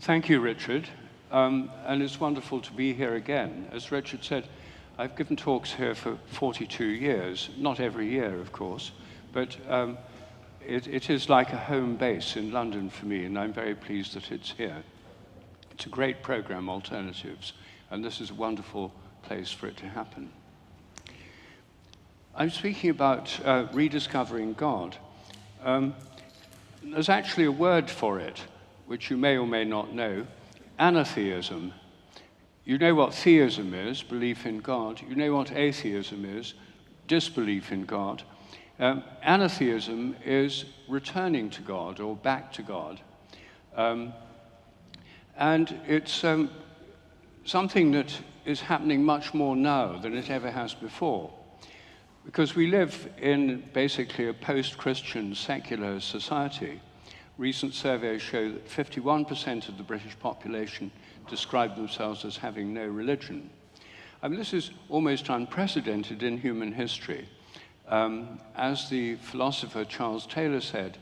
Thank you, Richard. And it's wonderful to be here again. As Richard said, I've given talks here for 42 years, not every year, of course, but it is like a home base in London for me, and I'm very pleased that it's here. It's a great program, Alternatives, and this is a wonderful place for it to happen. I'm speaking about rediscovering God. There's actually a word for it, which you may or may not know, Anatheism. You know what theism is, belief in God. You know what atheism is, disbelief in God. Anatheism is returning to God or back to God. And it's something that is happening much more now than it ever has before. Because we live in basically a post-Christian secular society. Recent surveys show that 51% of the British population describe themselves as having no religion. I mean, this is almost unprecedented in human history. As the philosopher Charles Taylor said,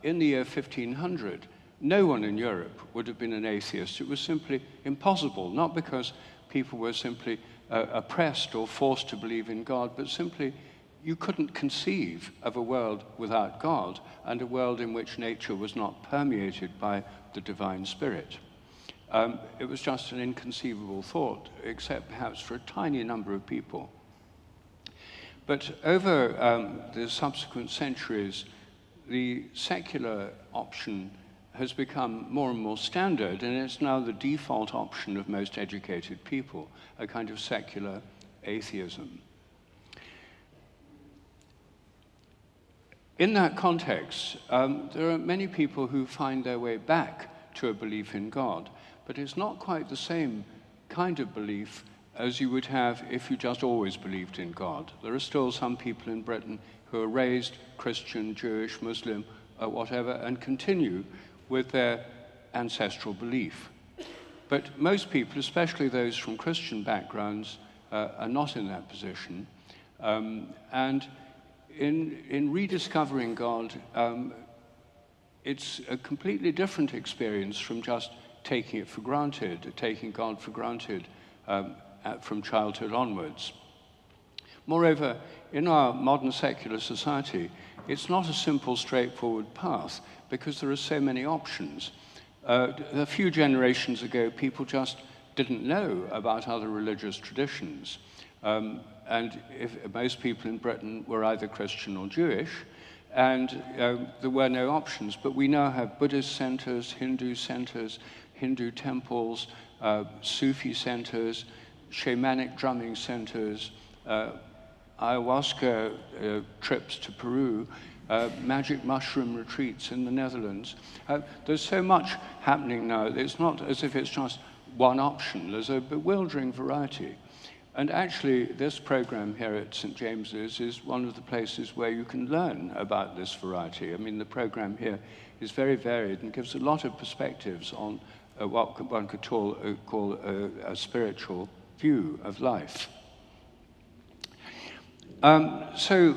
in the year 1500, no one in Europe would have been an atheist. It was simply impossible, not because people were simply oppressed or forced to believe in God, but simply you couldn't conceive of a world without God and a world in which nature was not permeated by the divine spirit. It was just an inconceivable thought, except perhaps for a tiny number of people. But over the subsequent centuries, the secular option has become more and more standard, and it's now the default option of most educated people, a kind of secular atheism. In that context, there are many people who find their way back to a belief in God, but it's not quite the same kind of belief as you would have if you just always believed in God. There are still some people in Britain who are raised Christian, Jewish, Muslim, whatever, and continue with their ancestral belief. But most people, especially those from Christian backgrounds, are not in that position. And in rediscovering God, it's a completely different experience from just taking it for granted, taking God for granted from childhood onwards. Moreover, in our modern secular society, it's not a simple, straightforward path because there are so many options. A few generations ago, people just didn't know about other religious traditions. And most people in Britain were either Christian or Jewish, and there were no options. But we now have Buddhist centers, Hindu temples, Sufi centers, shamanic drumming centers, ayahuasca trips to Peru, magic mushroom retreats in the Netherlands. There's so much happening now. It's not as if it's just one option. There's a bewildering variety. And actually, this program here at St. James's is one of the places where you can learn about this variety. I mean, the program here is very varied and gives a lot of perspectives on what one could call a spiritual view of life. So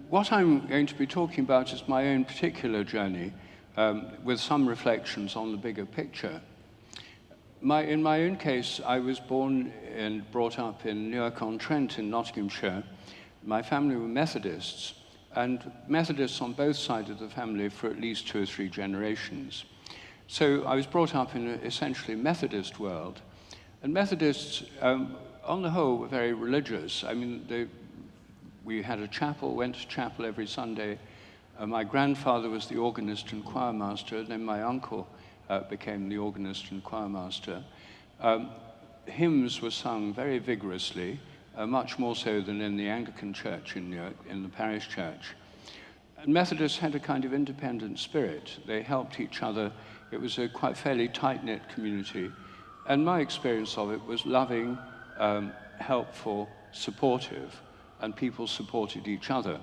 what I'm going to be talking about is my own particular journey with some reflections on the bigger picture. In my own case, I was born and brought up in Newark-on-Trent in Nottinghamshire. My family were Methodists, and Methodists on both sides of the family for at least 2 or 3 generations. So I was brought up in an essentially Methodist world. And Methodists, on the whole, were very religious. I mean, we had a chapel, went to chapel every Sunday. My grandfather was the organist and choir master, then my uncle became the organist and choir master. Hymns were sung very vigorously, much more so than in the Anglican church in Newark, in the parish church. And Methodists had a kind of independent spirit. They helped each other. It was a quite fairly tight-knit community. And my experience of it was loving, helpful, supportive, and people supported each other.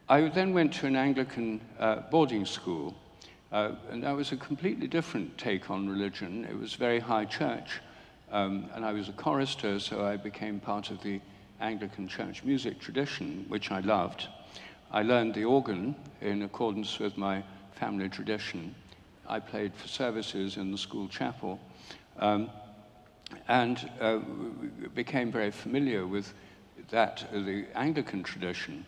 I then went to an Anglican boarding school, and that was a completely different take on religion. It was very high church, and I was a chorister, so I became part of the Anglican church music tradition, which I loved. I learned the organ in accordance with my family tradition. I played for services in the school chapel, and became very familiar with the Anglican tradition.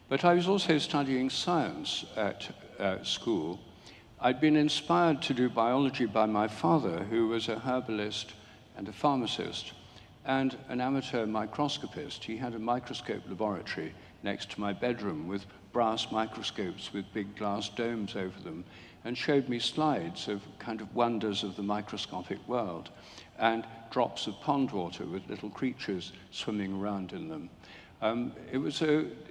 But I was also studying science at school. I'd been inspired to do biology by my father, who was a herbalist and a pharmacist, and an amateur microscopist. He had a microscope laboratory next to my bedroom with brass microscopes with big glass domes over them, and showed me slides of kind of wonders of the microscopic world, and drops of pond water with little creatures swimming around in them.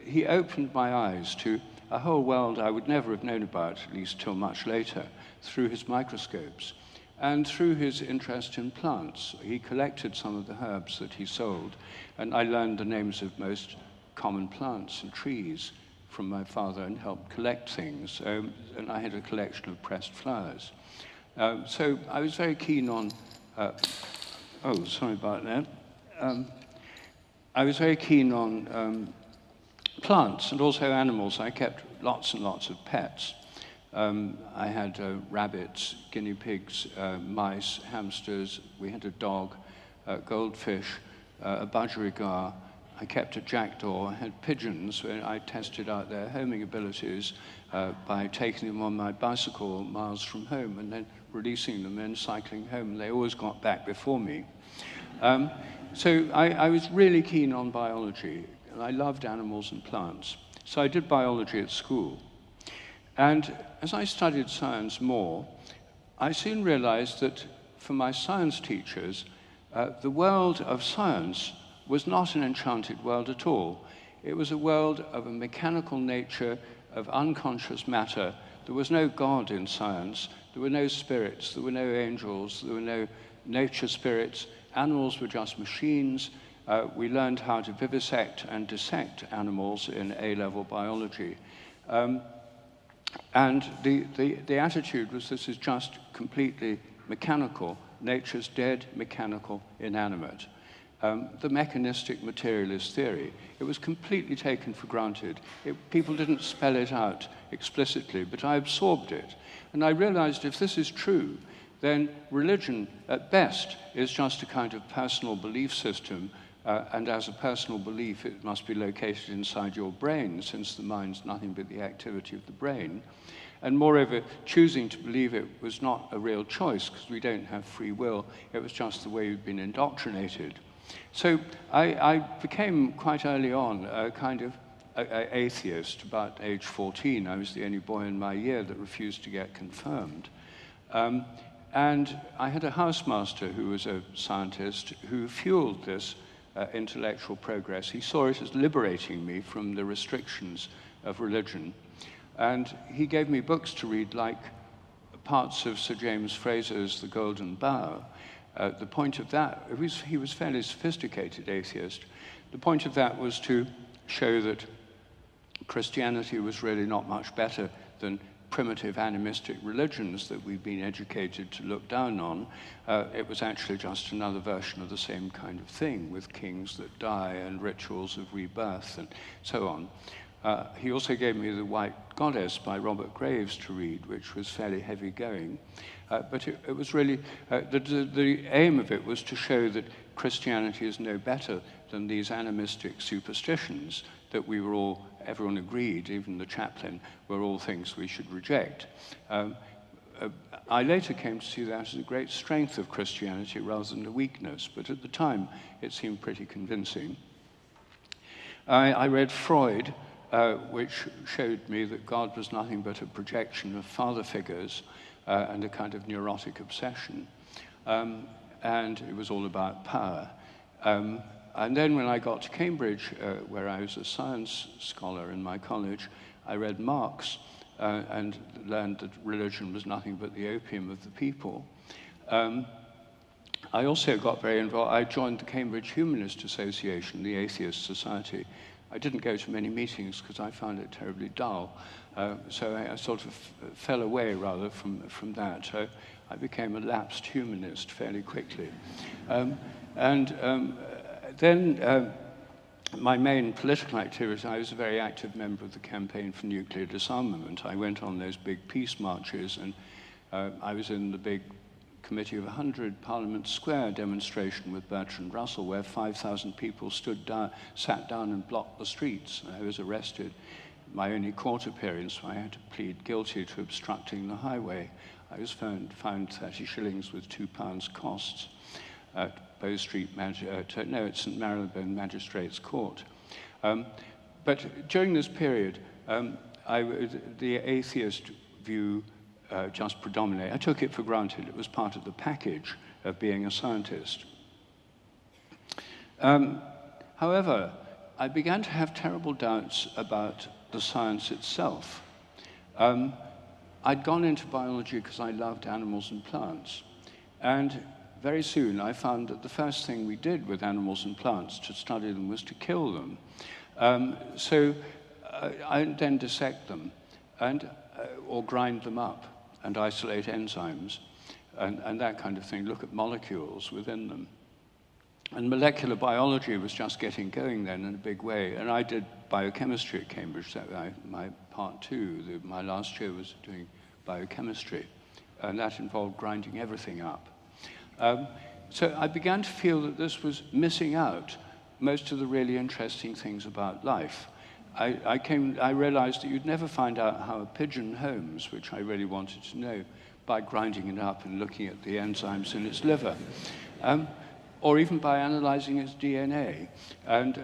He opened my eyes to a whole world I would never have known about, at least till much later, through his microscopes. And through his interest in plants, he collected some of the herbs that he sold, and I learned the names of most common plants and trees from my father and helped collect things. And I had a collection of pressed flowers. So I was very keen on, sorry about that. I was very keen on plants and also animals. I kept lots and lots of pets. I had rabbits, guinea pigs, mice, hamsters. We had a dog, goldfish, a budgerigar. I kept a jackdaw. I had pigeons where I tested out their homing abilities by taking them on my bicycle miles from home and then releasing them and cycling home. They always got back before me. So I was really keen on biology, and I loved animals and plants. So I did biology at school. And as I studied science more, I soon realized that for my science teachers, the world of science was not an enchanted world at all. It was a world of a mechanical nature, of unconscious matter. There was no God in science. There were no spirits. There were no angels. There were no nature spirits. Animals were just machines. We learned how to vivisect and dissect animals in A-level biology. And the attitude was, this is just completely mechanical. Nature's dead, mechanical, inanimate. The mechanistic materialist theory. It was completely taken for granted. People didn't spell it out explicitly, but I absorbed it. And I realized if this is true, then religion, at best, is just a kind of personal belief system, and as a personal belief, it must be located inside your brain, since the mind's nothing but the activity of the brain. And moreover, choosing to believe it was not a real choice, because we don't have free will. It was just the way we've been indoctrinated. So I became quite early on a kind of atheist. About age 14, I was the only boy in my year that refused to get confirmed. And I had a housemaster who was a scientist who fueled this intellectual progress. He saw it as liberating me from the restrictions of religion. And he gave me books to read, like parts of Sir James Fraser's The Golden Bough. The point of that, he was a fairly sophisticated atheist. The point of that was to show that Christianity was really not much better than primitive animistic religions that we've been educated to look down on. It was actually just another version of the same kind of thing, with kings that die and rituals of rebirth and so on. He also gave me The White Goddess by Robert Graves to read, which was fairly heavy going. But it was really, the aim of it was to show that Christianity is no better than these animistic superstitions that everyone agreed, even the chaplain, were all things we should reject. I later came to see that as a great strength of Christianity rather than a weakness, but at the time it seemed pretty convincing. I read Freud, which showed me that God was nothing but a projection of father figures and a kind of neurotic obsession. And it was all about power. And then when I got to Cambridge, where I was a science scholar in my college, I read Marx and learned that religion was nothing but the opium of the people. I also got very involved. I joined the Cambridge Humanist Association, the Atheist Society. I didn't go to many meetings because I found it terribly dull. So I sort of fell away, rather, from that. I became a lapsed humanist fairly quickly. Then my main political activity, I was a very active member of the Campaign for Nuclear Disarmament. I went on those big peace marches and I was in the big Committee of 100 Parliament Square demonstration with Bertrand Russell, where 5,000 people sat down and blocked the streets. I was arrested. My only court appearance, I had to plead guilty to obstructing the highway. I was fined 30 shillings with £2 costs at Bow Street, at St Marylebone Magistrates Court. But during this period, the atheist view just predominated. I took it for granted. It was part of the package of being a scientist. However, I began to have terrible doubts about the science itself. I'd gone into biology because I loved animals and plants. And very soon I found that the first thing we did with animals and plants to study them was to kill them. So I then dissect them or grind them up and isolate enzymes and that kind of thing, look at molecules within them. And molecular biology was just getting going then in a big way. And I did biochemistry at Cambridge. So my part two, my last year was doing biochemistry. And that involved grinding everything up. So I began to feel that this was missing out most of the really interesting things about life. I realized that you'd never find out how a pigeon homes, which I really wanted to know, by grinding it up and looking at the enzymes in its liver, or even by analyzing its DNA. And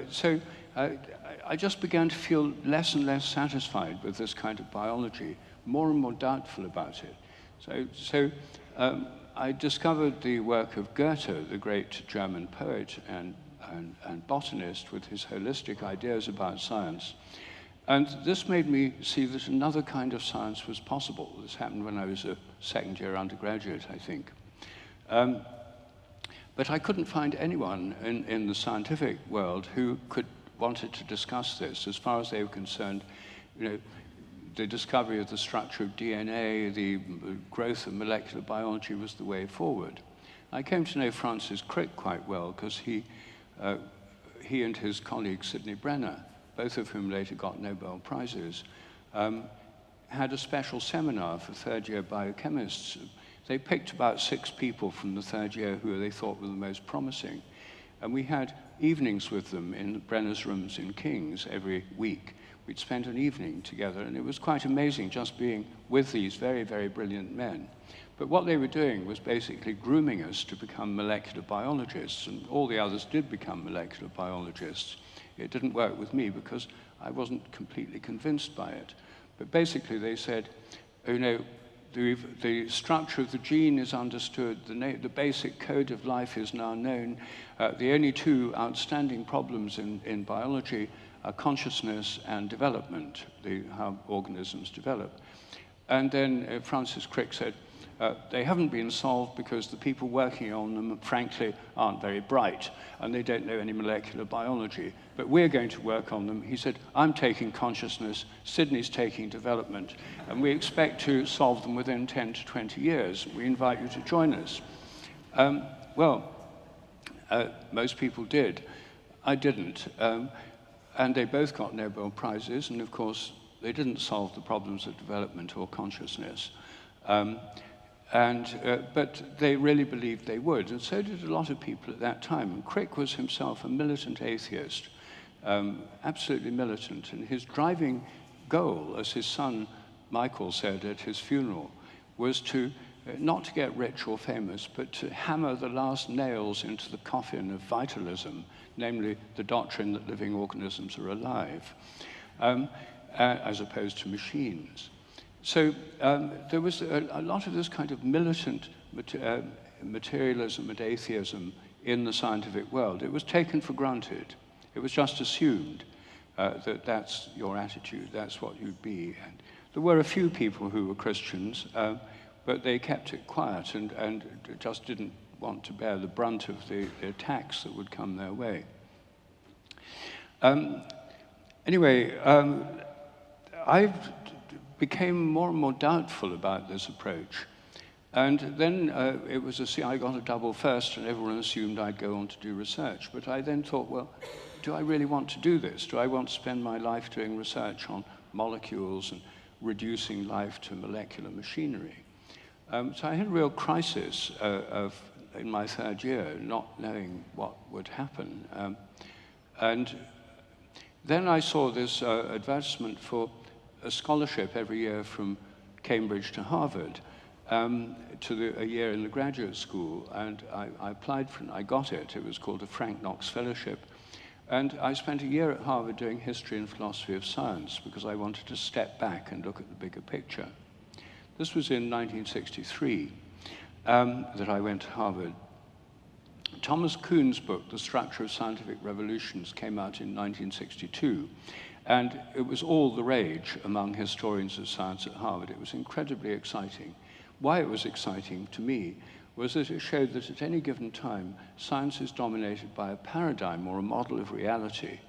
so I just began to feel less and less satisfied with this kind of biology, more and more doubtful about it. So I discovered the work of Goethe, the great German poet and botanist, with his holistic ideas about science. And this made me see that another kind of science was possible. This happened when I was a second-year undergraduate, I think. But I couldn't find anyone in the scientific world who wanted to discuss this. As far as they were concerned, the discovery of the structure of DNA, the growth of molecular biology was the way forward. I came to know Francis Crick quite well because he and his colleague Sidney Brenner, both of whom later got Nobel Prizes, had a special seminar for third-year biochemists. They picked about 6 people from the third year who they thought were the most promising. And we had evenings with them in Brenner's rooms in King's every week. We'd spend an evening together, and it was quite amazing just being with these very, very brilliant men. But what they were doing was basically grooming us to become molecular biologists, and all the others did become molecular biologists. It didn't work with me because I wasn't completely convinced by it. But basically they said, the structure of the gene is understood, the basic code of life is now known. The only 2 outstanding problems in biology are consciousness and development, how organisms develop. And then Francis Crick said, they haven't been solved because the people working on them, frankly, aren't very bright, and they don't know any molecular biology. But we're going to work on them. He said, I'm taking consciousness, Sydney's taking development, and we expect to solve them within 10 to 20 years. We invite you to join us. Most people did. I didn't. And they both got Nobel Prizes, and of course, they didn't solve the problems of development or consciousness. But they really believed they would, and so did a lot of people at that time. And Crick was himself a militant atheist, absolutely militant, and his driving goal, as his son Michael said at his funeral, was not to get rich or famous, but to hammer the last nails into the coffin of vitalism, namely the doctrine that living organisms are alive, as opposed to machines. So there was a lot of this kind of militant materialism and atheism in the scientific world. It was taken for granted. It was just assumed that that's your attitude, that's what you'd be. And there were a few people who were Christians, but they kept it quiet and just didn't want to bear the brunt of the attacks that would come their way. Anyway, I became more and more doubtful about this approach. And then I got a double first, and everyone assumed I'd go on to do research. But I then thought, well, do I really want to do this? Do I want to spend my life doing research on molecules and reducing life to molecular machinery? So I had a real crisis in my third year, not knowing what would happen. And then I saw this advertisement for a scholarship every year from Cambridge to Harvard, a year in the graduate school, and I applied for it, I got it. It was called a Frank Knox Fellowship. And I spent a year at Harvard doing history and philosophy of science because I wanted to step back and look at the bigger picture. This was in 1963 that I went to Harvard. Thomas Kuhn's book, The Structure of Scientific Revolutions, came out in 1962. And it was all the rage among historians of science at Harvard. It was incredibly exciting. Why it was exciting to me was that it showed that at any given time, science is dominated by a paradigm or a model of reality.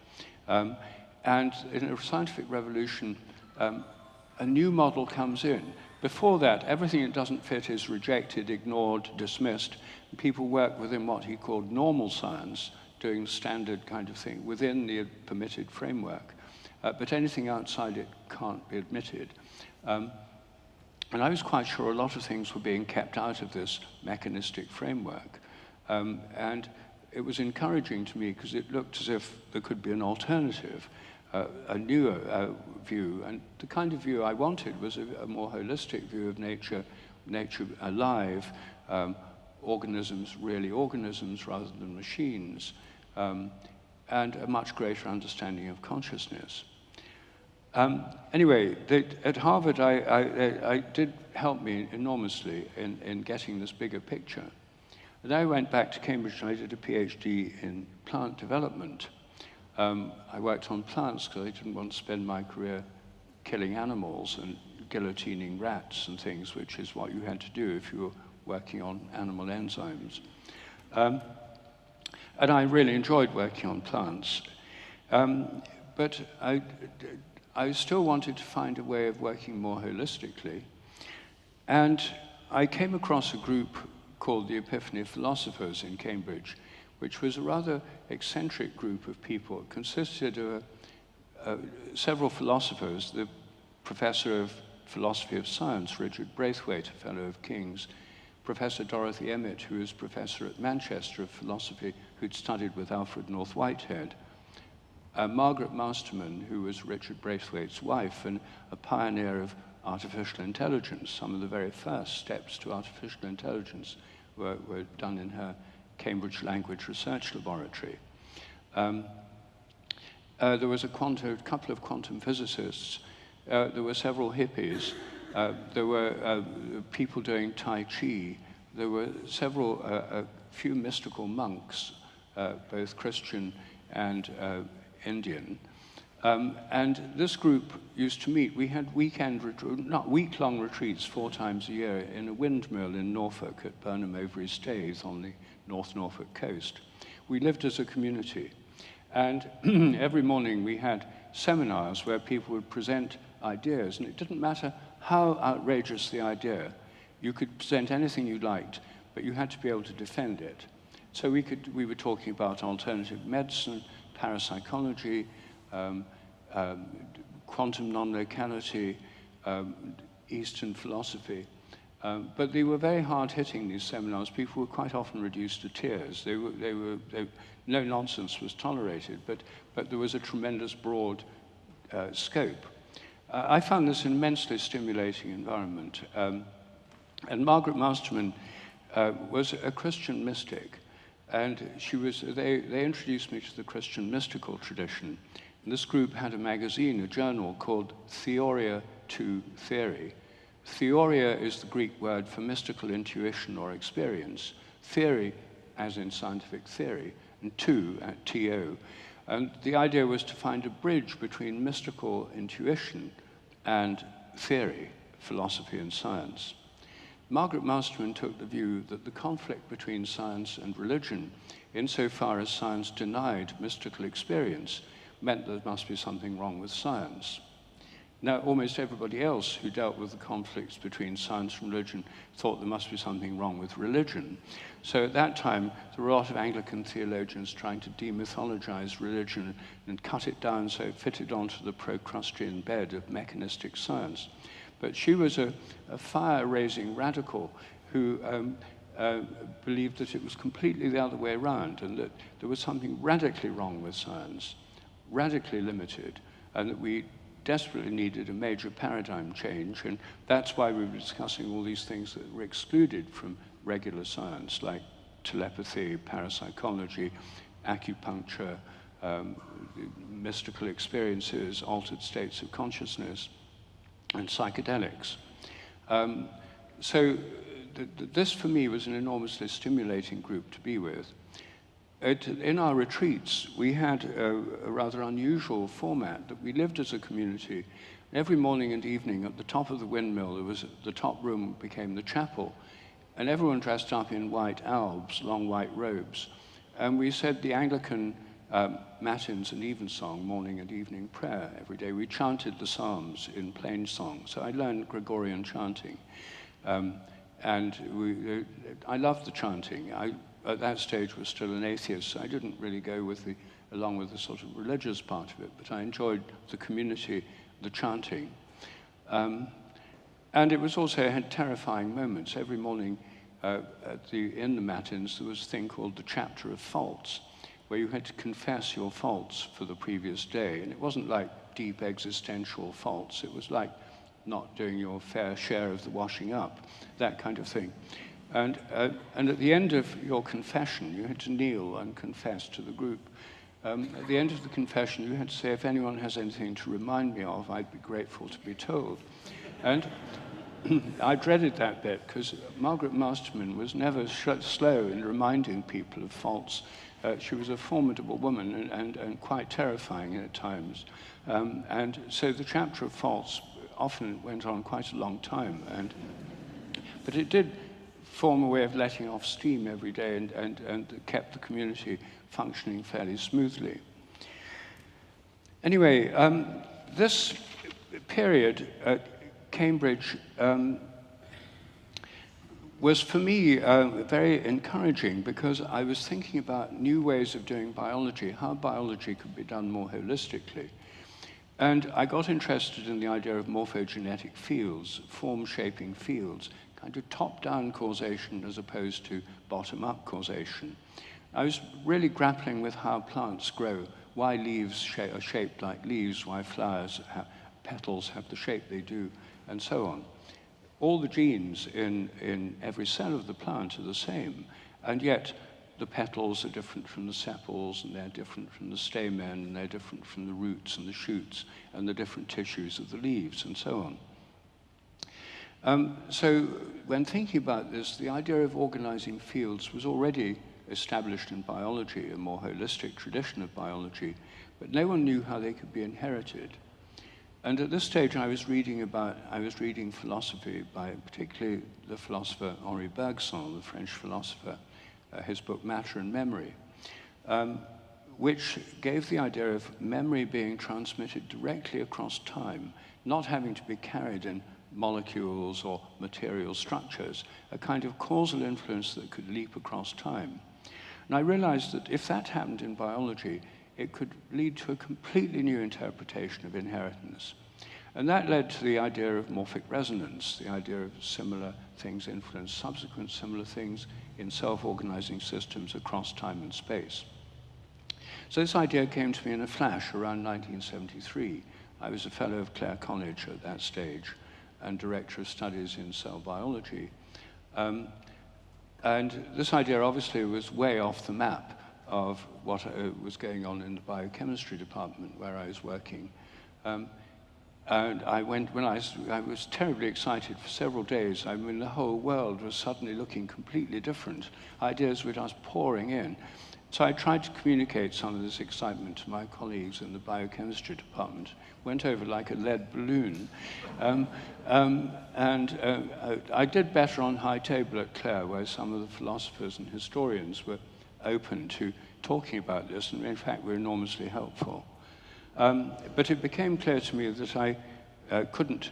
And in a scientific revolution, a new model comes in. Before that, everything that doesn't fit is rejected, ignored, dismissed. People work within what he called normal science, doing standard kind of thing within the permitted framework. But anything outside it can't be admitted. And I was quite sure a lot of things were being kept out of this mechanistic framework. And it was encouraging to me because it looked as if there could be an alternative, a newer view. And the kind of view I wanted was a more holistic view of nature alive, organisms really organisms rather than machines, and a much greater understanding of consciousness. Anyway, at Harvard, I did help me enormously in getting this bigger picture. And I went back to Cambridge and I did a PhD in plant development. I worked on plants because I didn't want to spend my career killing animals and guillotining rats and things, which is what you had to do if you were working on animal enzymes. And I really enjoyed working on plants. But I still wanted to find a way of working more holistically. And I came across a group called the Epiphany of Philosophers in Cambridge, which was a rather eccentric group of people. It consisted of several philosophers, the professor of philosophy of science, Richard Braithwaite, a fellow of King's, Professor Dorothy Emmett, who was professor at Manchester of philosophy, who'd studied with Alfred North Whitehead, Margaret Masterman, who was Richard Braithwaite's wife and a pioneer of artificial intelligence. Some of the very first steps to artificial intelligence were done in her Cambridge Language Research Laboratory. There was a couple of quantum physicists. There were several hippies. There were people doing Tai Chi. There were a few mystical monks, both Christian and Indian. And this group used to meet. We had week-long retreats 4 times a year in a windmill in Norfolk at Burnham Overy Staithe on the North Norfolk coast. We lived as a community. And every morning we had seminars where people would present ideas, and it didn't matter how outrageous the idea. You could present anything you liked, but you had to be able to defend it. So we were talking about alternative medicine, parapsychology, quantum non-locality, Eastern philosophy. But they were very hard-hitting, these seminars. People were quite often reduced to tears. No nonsense was tolerated, but there was a tremendous broad scope. I found this an immensely stimulating environment. And Margaret Masterman was a Christian mystic, and they introduced me to the Christian mystical tradition. And this group had a magazine, a journal called Theoria to Theory. Theoria is the Greek word for mystical intuition or experience. Theory, as in scientific theory, and to, T-O. And the idea was to find a bridge between mystical intuition and theory, philosophy and science. Margaret Masterman took the view that the conflict between science and religion, insofar as science denied mystical experience, meant there must be something wrong with science. Now, almost everybody else who dealt with the conflicts between science and religion thought there must be something wrong with religion. So at that time, there were a lot of Anglican theologians trying to demythologize religion and cut it down so it fitted onto the Procrustean bed of mechanistic science. But she was a fire-raising radical who believed that it was completely the other way around, and that there was something radically wrong with science, radically limited, and that we desperately needed a major paradigm change. And that's why we were discussing all these things that were excluded from regular science, like telepathy, parapsychology, acupuncture, mystical experiences, altered states of consciousness, and psychedelics. So this, for me, was an enormously stimulating group to be with. In our retreats, we had a rather unusual format that we lived as a community. Every morning and evening at the top of the windmill, the top room became the chapel, and everyone dressed up in white albs, long white robes. And we said the Anglican matins and evensong, morning and evening prayer every day. We chanted the Psalms in plain song. So I learned Gregorian chanting. And I loved the chanting. I, at that stage, was still an atheist, so I didn't really go along with the sort of religious part of it, but I enjoyed the community, the chanting. And it was also, it had terrifying moments. Every morning in the matins, there was a thing called the chapter of faults, where you had to confess your faults for the previous day. And it wasn't like deep existential faults. It was like not doing your fair share of the washing up, that kind of thing. And at the end of your confession, you had to kneel and confess to the group. At the end of the confession, you had to say, if anyone has anything to remind me of, I'd be grateful to be told. And I dreaded that bit, because Margaret Masterman was never slow in reminding people of faults. She was a formidable woman and quite terrifying at times. And so the chapter of faults often went on quite a long time. But it did form a way of letting off steam every day and kept the community functioning fairly smoothly. Anyway, this period at Cambridge was for me very encouraging, because I was thinking about new ways of doing biology, how biology could be done more holistically. And I got interested in the idea of morphogenetic fields, form-shaping fields, kind of top-down causation as opposed to bottom-up causation. I was really grappling with how plants grow, why leaves are shaped like leaves, why flowers petals have the shape they do, and so on. All the genes in every cell of the plant are the same, and yet the petals are different from the sepals, and they're different from the stamen, and they're different from the roots and the shoots, and the different tissues of the leaves, and so on. So when thinking about this, the idea of organizing fields was already established in biology, a more holistic tradition of biology, but no one knew how they could be inherited. And at this stage, I was reading philosophy by particularly the philosopher Henri Bergson, the French philosopher, his book Matter and Memory, which gave the idea of memory being transmitted directly across time, not having to be carried in molecules or material structures, a kind of causal influence that could leap across time. And I realized that if that happened in biology, it could lead to a completely new interpretation of inheritance. And that led to the idea of morphic resonance, the idea of similar things influence subsequent similar things in self-organizing systems across time and space. So this idea came to me in a flash around 1973. I was a fellow of Clare College at that stage and director of studies in cell biology. And this idea obviously was way off the map of what was going on in the biochemistry department where I was working. And I was terribly excited for several days. I mean, the whole world was suddenly looking completely different. Ideas were just pouring in. So I tried to communicate some of this excitement to my colleagues in the biochemistry department. Went over like a lead balloon. I did better on High Table at Clare, where some of the philosophers and historians were open to talking about this, and in fact were enormously helpful. But it became clear to me that I couldn't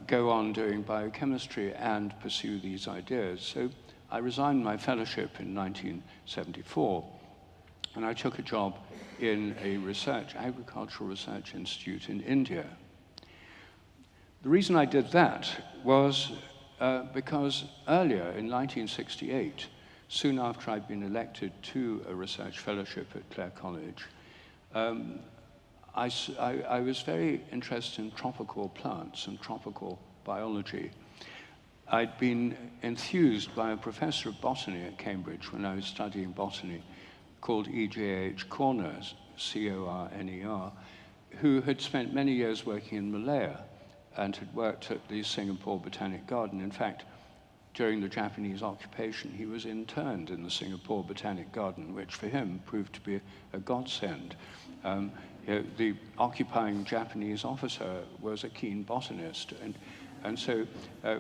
go on doing biochemistry and pursue these ideas. So I resigned my fellowship in 1974, and I took a job in a agricultural research institute in India. The reason I did that was because earlier in 1968, soon after I'd been elected to a research fellowship at Clare College, I was very interested in tropical plants and tropical biology. I'd been enthused by a professor of botany at Cambridge when I was studying botany, called E.J.H. Corner, C-O-R-N-E-R, who had spent many years working in Malaya and had worked at the Singapore Botanic Garden. In fact, during the Japanese occupation, he was interned in the Singapore Botanic Garden, which for him proved to be a godsend. The occupying Japanese officer was a keen botanist, and so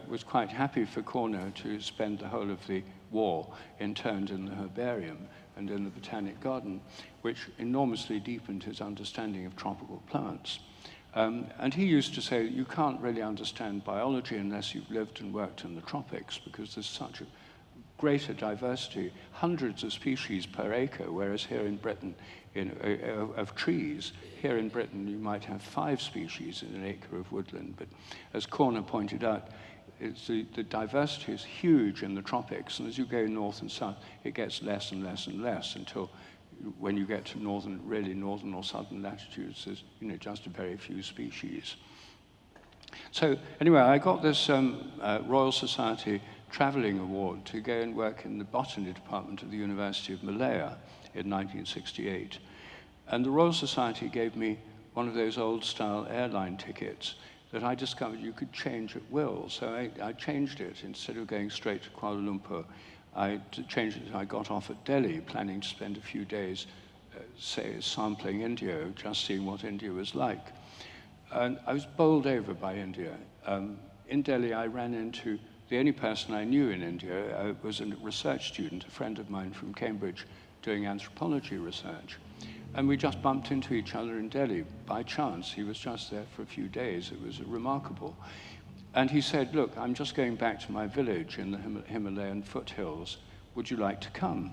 was quite happy for Corner to spend the whole of the war interned in the herbarium and in the Botanic Garden, which enormously deepened his understanding of tropical plants. And he used to say, you can't really understand biology unless you've lived and worked in the tropics, because there's such a greater diversity, hundreds of species per acre, whereas here in Britain, of trees, here in Britain you might have 5 species in an acre of woodland. But as Corner pointed out, the diversity is huge in the tropics, and as you go north and south, it gets less and less and less until when you get to really northern or southern latitudes, there's just a very few species. So anyway, I got this Royal Society Travelling Award to go and work in the botany department of the University of Malaya in 1968. And the Royal Society gave me one of those old-style airline tickets that I discovered you could change at will. So I changed it. Instead of going straight to Kuala Lumpur, I changed it. I got off at Delhi, planning to spend a few days, say, sampling India, just seeing what India was like. And I was bowled over by India. In Delhi, I ran into the only person I knew in India was a research student, a friend of mine from Cambridge, doing anthropology research. And we just bumped into each other in Delhi by chance. He was just there for a few days. It was remarkable. And he said, look, I'm just going back to my village in the Himalayan foothills. Would you like to come?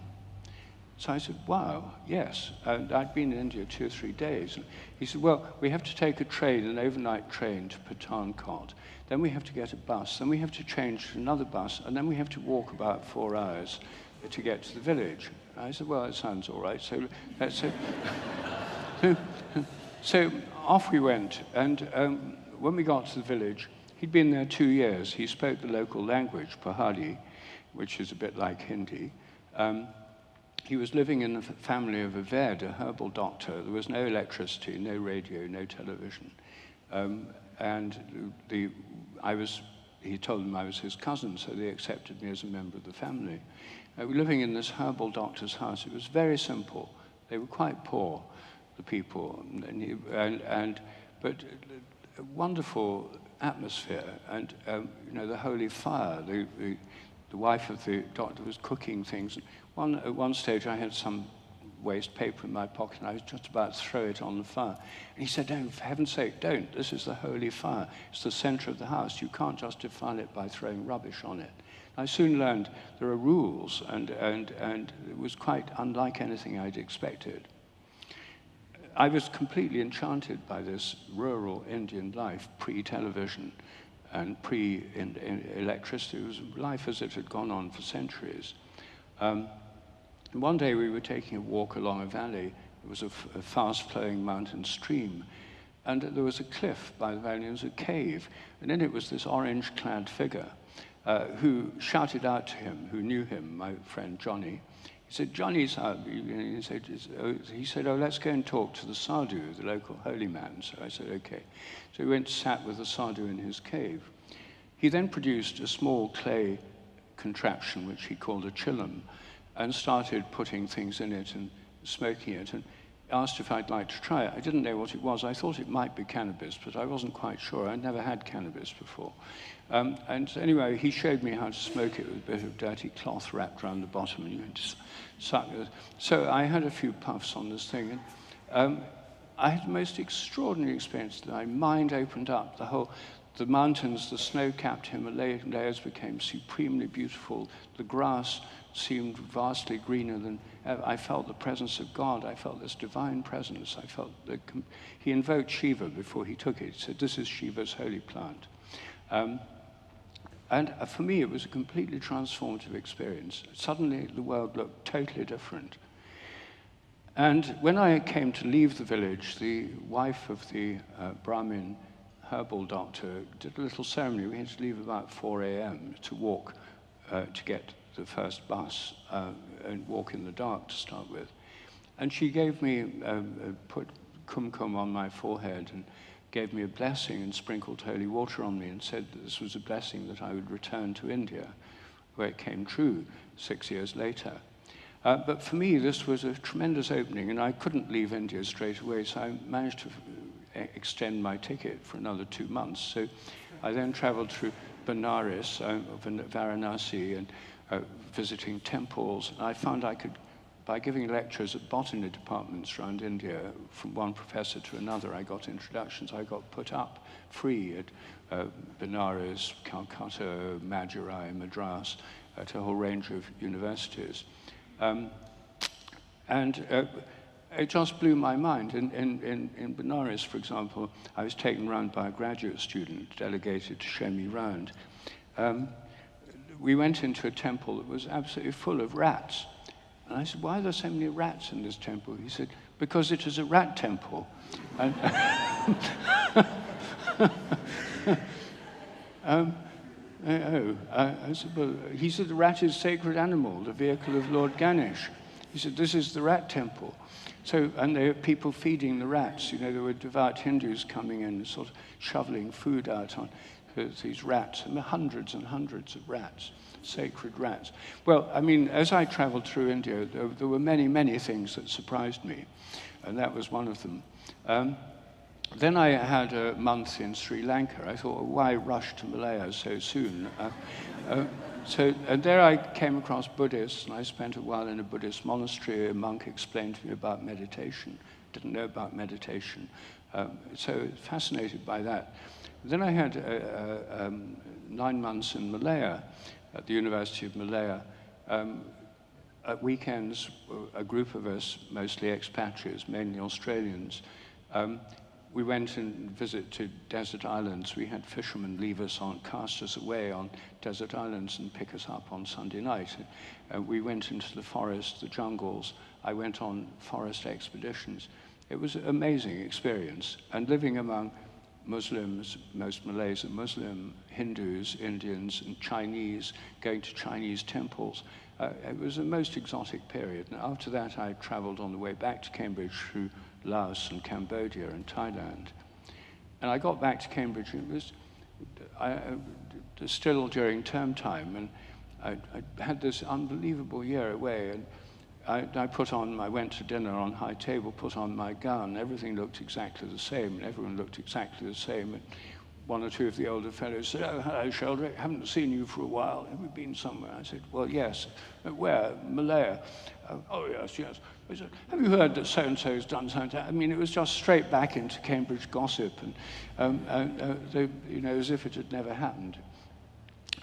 So I said, wow, yes. And I'd been in India 2 or 3 days. And he said, well, we have to take a train, an overnight train to Pathankot. Then we have to get a bus. Then we have to change to another bus. And then we have to walk about 4 hours to get to the village. I said, well, that sounds all right. So that's it. So off we went. And when we got to the village, he'd been there 2 years. He spoke the local language, Pahari, which is a bit like Hindi. He was living in the family of a Ved, a herbal doctor. There was no electricity, no radio, no television. He told them I was his cousin, so they accepted me as a member of the family. We were living in this herbal doctor's house. It was very simple. They were quite poor, the people, but a wonderful atmosphere. And the holy fire. The wife of the doctor was cooking things. At one stage, I had some waste paper in my pocket, and I was just about to throw it on the fire. And he said, no, for heaven's sake, don't. This is the holy fire. It's the center of the house. You can't just defile it by throwing rubbish on it. I soon learned there are rules, and it was quite unlike anything I'd expected. I was completely enchanted by this rural Indian life, pre-television and pre-electricity. It was life as it had gone on for centuries. One day we were taking a walk along a valley. It was a fast-flowing mountain stream. And there was a cliff by the valley, and there was a cave. And in it was this orange-clad figure who shouted out to him, who knew him, my friend Johnny. He said, Johnny's out. He said, oh, let's go and talk to the sadhu, the local holy man. So I said, okay. So we went and sat with the sadhu in his cave. He then produced a small clay contraption, which he called a chillum, and started putting things in it and smoking it, and asked if I'd like to try it. I didn't know what it was. I thought it might be cannabis, but I wasn't quite sure. I'd never had cannabis before. And anyway, he showed me how to smoke it with a bit of dirty cloth wrapped around the bottom, and you had to suck it. So I had a few puffs on this thing, and I had the most extraordinary experience. My mind opened up. The mountains, the snow-capped Himalayas became supremely beautiful. The grass seemed vastly greener than ever. I felt the presence of God. I felt this divine presence. He invoked Shiva before he took it. He said, this is Shiva's holy plant. And for me, it was a completely transformative experience. Suddenly, the world looked totally different. And when I came to leave the village, the wife of the Brahmin herbal doctor did a little ceremony. We had to leave about 4 a.m. to walk to get the first bus and walk in the dark to start with. And she gave me, put kumkum on my forehead and gave me a blessing and sprinkled holy water on me and said that this was a blessing that I would return to India, where it came true 6 years later. But for me, this was a tremendous opening, and I couldn't leave India straight away, so I managed to extend my ticket for another 2 months. So I then traveled through Benares, Varanasi, and visiting temples. And I found I could, by giving lectures at botany departments around India, from one professor to another, I got introductions. I got put up free at Benares, Calcutta, Madurai, Madras, at a whole range of universities. It just blew my mind. In Benares, for example, I was taken around by a graduate student delegated to show me around. We went into a temple that was absolutely full of rats. And I said, why are there so many rats in this temple? He said, because it is a rat temple. And I said, well, he said, the rat is a sacred animal, the vehicle of Lord Ganesh. He said, this is the rat temple. So, and there were people feeding the rats. You know, there were devout Hindus coming in and sort of shoveling food out on these rats. And hundreds and hundreds of rats, sacred rats. Well, I mean, as I traveled through India, there were many, many things that surprised me. And that was one of them. Then I had a month in Sri Lanka. I thought, well, why rush to Malaya so soon? And there I came across Buddhists, and I spent a while in a Buddhist monastery. A monk explained to me about meditation. Didn't know about meditation. So fascinated by that. Then I had 9 months in Malaya, at the University of Malaya. At weekends, a group of us, mostly expatriates, mainly Australians, we went and visited desert islands. We had fishermen leave us on, cast us away on desert islands and pick us up on Sunday night. We went into the forest, the jungles. I went on forest expeditions. It was an amazing experience. And living among Muslims, most Malays are Muslim, Hindus, Indians, and Chinese, going to Chinese temples. It was a most exotic period. And after that, I traveled on the way back to Cambridge through Laos and Cambodia and Thailand. And I got back to Cambridge, and it was still during term time, and I had this unbelievable year away, and I went to dinner on high table, put on my gown, everything looked exactly the same, and everyone looked exactly the same. And one or two of the older fellows said, oh, hello, Sheldrake, haven't seen you for a while. Have you been somewhere? I said, well, yes. Where? Malaya. Oh, yes, yes. I said, have you heard that so-and-so's done something? I mean, it was just straight back into Cambridge gossip, and you know, as if it had never happened.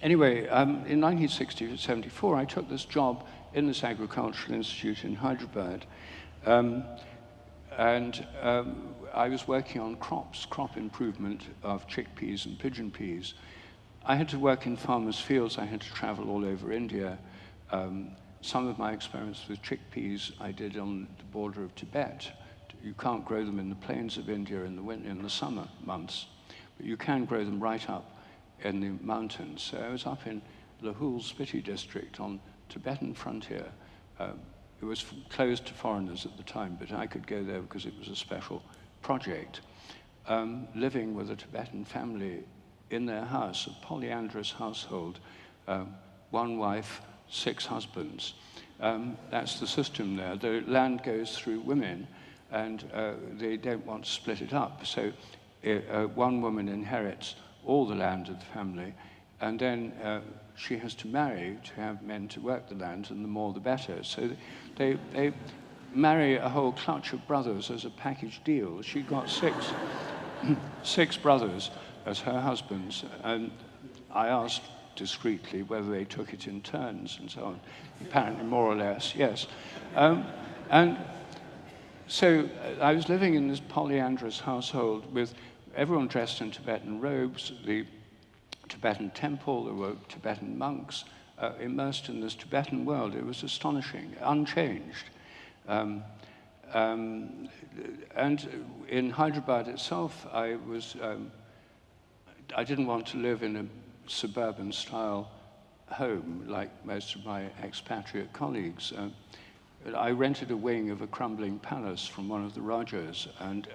Anyway, in 1974, I took this job in this agricultural institute in Hyderabad, and I was working on crop improvement of chickpeas and pigeon peas. I had to work in farmers' fields. I had to travel all over India. Some of my experiments with chickpeas I did on the border of Tibet. You can't grow them in the plains of India in the summer months, but you can grow them right up in the mountains. So I was up in Lahul Spiti district on Tibetan frontier. It was closed to foreigners at the time, but I could go there because it was a special project. Living with a Tibetan family in their house, a polyandrous household, 1 wife, 6 husbands. That's the system there. The land goes through women, and they don't want to split it up. So 1 woman inherits all the land of the family, and then she has to marry to have men to work the land, and the more the better. So they marry a whole clutch of brothers as a package deal. She got 6 brothers as her husbands, and I asked discreetly whether they took it in turns and so on. Apparently, more or less, yes. And so I was living in this polyandrous household with everyone dressed in Tibetan robes. The Tibetan temple, there were Tibetan monks immersed in this Tibetan world. It was astonishing, unchanged. And in Hyderabad itself, I didn't want to live in a suburban-style home like most of my expatriate colleagues. I rented a wing of a crumbling palace from one of the Rajas, and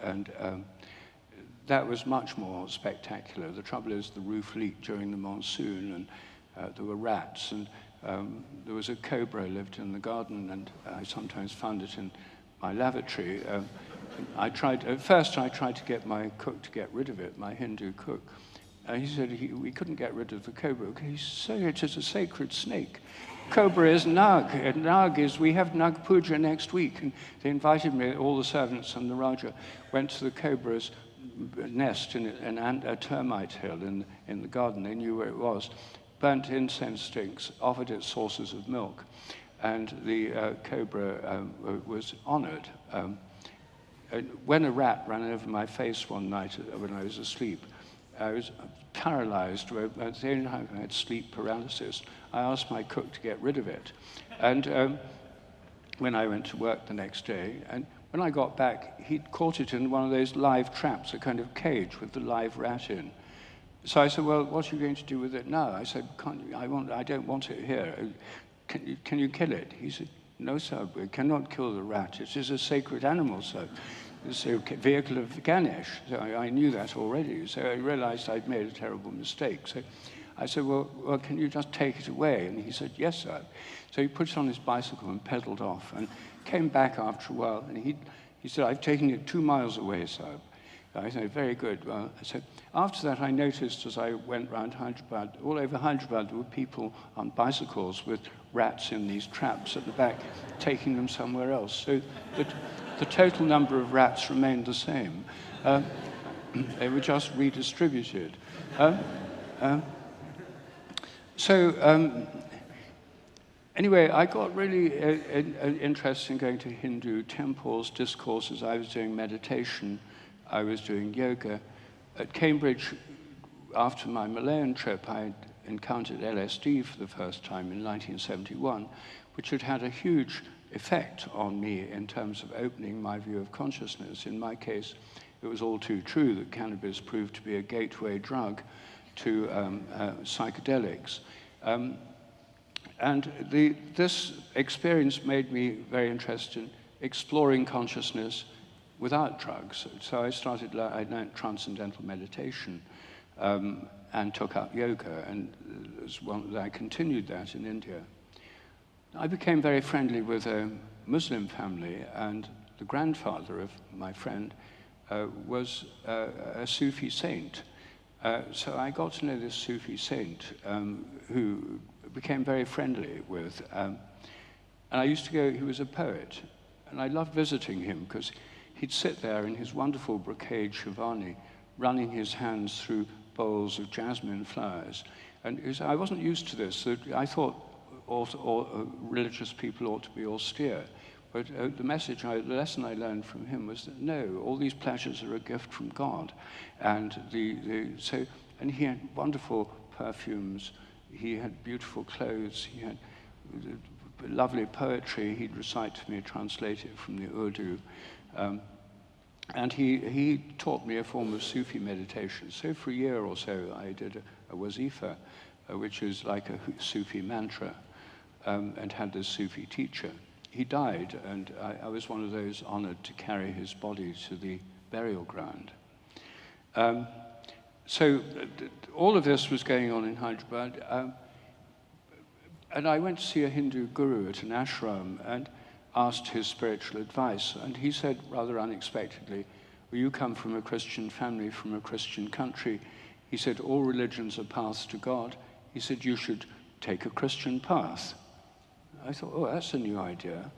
that was much more spectacular. The trouble is the roof leaked during the monsoon, and there were rats, and there was a cobra lived in the garden, and I sometimes found it in my lavatory. At first I tried to get my cook to get rid of it, my Hindu cook. He said we couldn't get rid of the cobra. He said it is a sacred snake. Cobra is Nag, and Nag is, we have Nag Puja next week. And they invited me, all the servants and the Raja went to the cobra's nest in a termite hill in the garden. They knew where it was. Burnt incense sticks, offered it saucers of milk. And the cobra was honored. When a rat ran over my face one night when I was asleep, I was paralyzed. At the only time I had sleep paralysis. I asked my cook to get rid of it. And when I went to work the next day, and when I got back, he'd caught it in one of those live traps, a kind of cage with the live rat in. So I said, well, what are you going to do with it now? I said, I don't want it here. Can you kill it? He said, no, sir, we cannot kill the rat. It is a sacred animal, sir. It's a vehicle of Ganesh. So I knew that already. So I realized I'd made a terrible mistake. So I said, well, can you just take it away? And he said, yes, sir. So he put it on his bicycle and pedaled off and came back after a while. And he said, I've taken it 2 miles away, sir. I said, very good. Well, so after that, I noticed as I went round Hyderabad, all over Hyderabad, there were people on bicycles with rats in these traps at the back, taking them somewhere else. So the total number of rats remained the same. They were just redistributed. Anyway, I got really interested in going to Hindu temples, discourses. I was doing meditation. I was doing yoga. At Cambridge, after my Malayan trip, I encountered LSD for the first time in 1971, which had had a huge effect on me in terms of opening my view of consciousness. In my case, it was all too true that cannabis proved to be a gateway drug to psychedelics. This experience made me very interested in exploring consciousness without drugs. So I learned transcendental meditation and took up yoga, and I continued that in India. I became very friendly with a Muslim family, and the grandfather of my friend was a Sufi saint. So I got to know this Sufi saint who became very friendly with. And I used to go, he was a poet, and I loved visiting him because he'd sit there in his wonderful brocade Shivani, running his hands through bowls of jasmine flowers. And I wasn't used to this. So I thought religious people ought to be austere. But the lesson I learned from him was that no, all these pleasures are a gift from God. And and he had wonderful perfumes. He had beautiful clothes. He had lovely poetry. He'd recite to me, translate it from the Urdu. And he taught me a form of Sufi meditation. So for a year or so, I did a wazifa, which is like a Sufi mantra, and had this Sufi teacher. He died, and I was one of those honored to carry his body to the burial ground. So all of this was going on in Hyderabad. And I went to see a Hindu guru at an ashram and asked his spiritual advice. And he said, rather unexpectedly, well, you come from a Christian family, from a Christian country. He said, all religions are paths to God. He said, you should take a Christian path. I thought, oh, that's a new idea.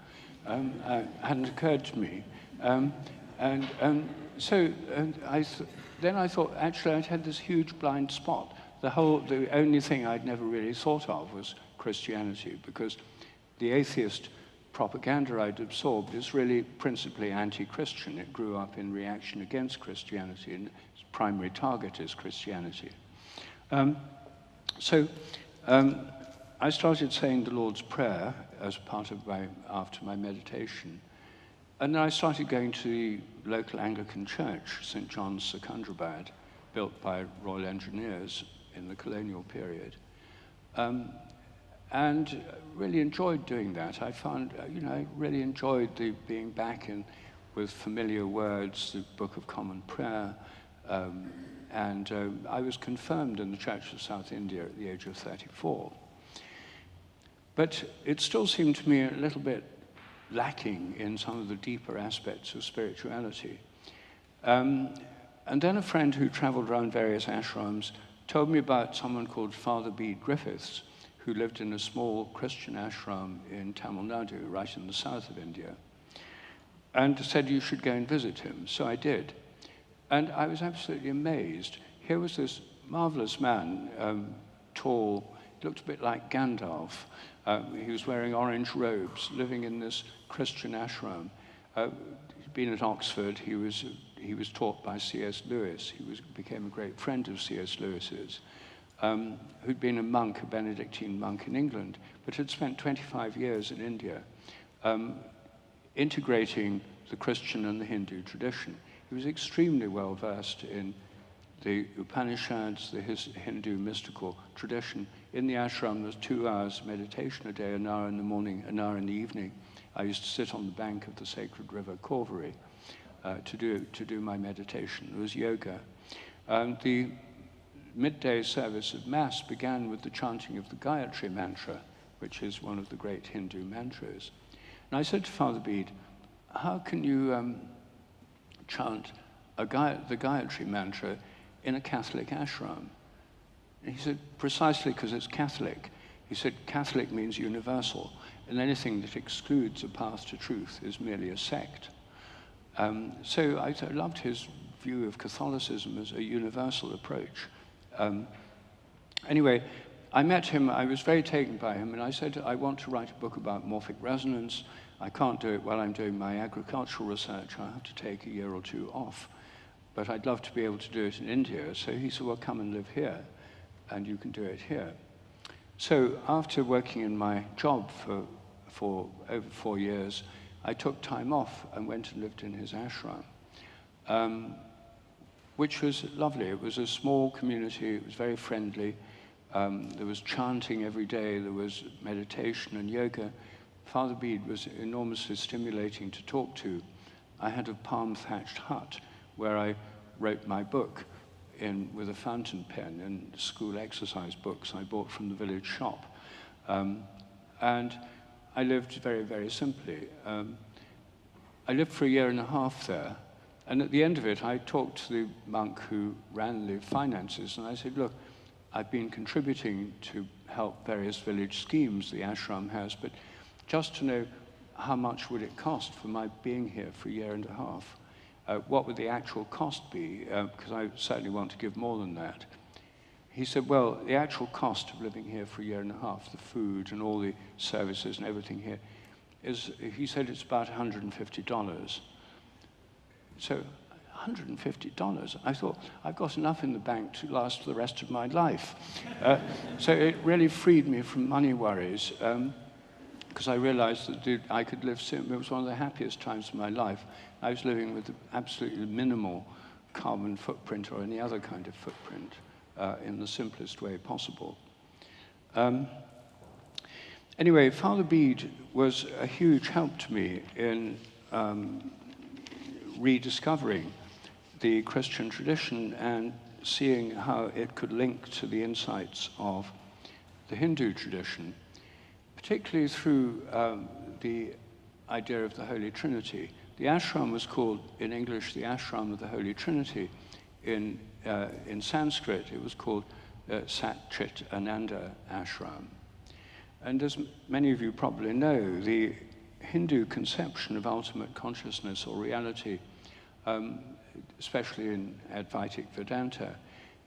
Hadn't occurred to me. Then I thought, actually, I'd had this huge blind spot. The only thing I'd never really thought of was Christianity, because the atheist propaganda I'd absorbed is really principally anti-Christian. It grew up in reaction against Christianity, and its primary target is Christianity. So I started saying the Lord's Prayer as part of after my meditation. And then I started going to the local Anglican church, St. John's, Secunderabad, built by Royal Engineers in the colonial period. And really enjoyed doing that. I found, I really enjoyed being back with familiar words, the Book of Common Prayer, and I was confirmed in the Church of South India at the age of 34. But it still seemed to me a little bit lacking in some of the deeper aspects of spirituality. And then a friend who traveled around various ashrams told me about someone called Father Bede Griffiths, who lived in a small Christian ashram in Tamil Nadu, right in the south of India, and said you should go and visit him. So I did. And I was absolutely amazed. Here was this marvelous man, tall, looked a bit like Gandalf. He was wearing orange robes, living in this Christian ashram. He'd been at Oxford. He was taught by C.S. Lewis. He became a great friend of C.S. Lewis's, who'd been a monk, a Benedictine monk in England, but had spent 25 years in India, integrating the Christian and the Hindu tradition. He was extremely well versed in the Upanishads, the Hindu mystical tradition. In the ashram, there's 2 hours meditation a day, an hour in the morning, an hour in the evening. I used to sit on the bank of the sacred river Cauvery to do my meditation. There was yoga. The midday service of Mass began with the chanting of the Gayatri mantra, which is one of the great Hindu mantras. And I said to Father Bede, how can you chant the Gayatri mantra in a Catholic ashram? And he said, precisely because it's Catholic. He said, Catholic means universal, and anything that excludes a path to truth is merely a sect. So I loved his view of Catholicism as a universal approach. Anyway, I met him, I was very taken by him, and I said, I want to write a book about morphic resonance. I can't do it while I'm doing my agricultural research. I'll have to take a year or 2 off. But I'd love to be able to do it in India. So he said, well, come and live here, and you can do it here. So after working in my job for over 4 years, I took time off and went and lived in his ashram, which was lovely. It was a small community. It was very friendly. There was chanting every day. There was meditation and yoga. Father Bede was enormously stimulating to talk to. I had a palm-thatched hut where I wrote my book with a fountain pen and school exercise books I bought from the village shop. And I lived very, very simply. I lived for a year and a half there, and at the end of it, I talked to the monk who ran the finances, and I said, look, I've been contributing to help various village schemes the ashram has, but just to know how much would it cost for my being here for a year and a half? What would the actual cost be? Because I certainly want to give more than that. He said, well, the actual cost of living here for a year and a half, the food and all the services and everything here, he said it's about $150. So $150, I thought, I've got enough in the bank to last for the rest of my life. So it really freed me from money worries, because I realized that I could live simply. It was one of the happiest times of my life. I was living with absolutely minimal carbon footprint or any other kind of footprint in the simplest way possible. Anyway, Father Bede was a huge help to me in rediscovering the Christian tradition and seeing how it could link to the insights of the Hindu tradition, particularly through the idea of the Holy Trinity. The ashram was called, in English, the Ashram of the Holy Trinity. In Sanskrit, it was called Sat Chit Ananda Ashram. And as many of you probably know, the Hindu conception of ultimate consciousness or reality, especially in Advaitic Vedanta,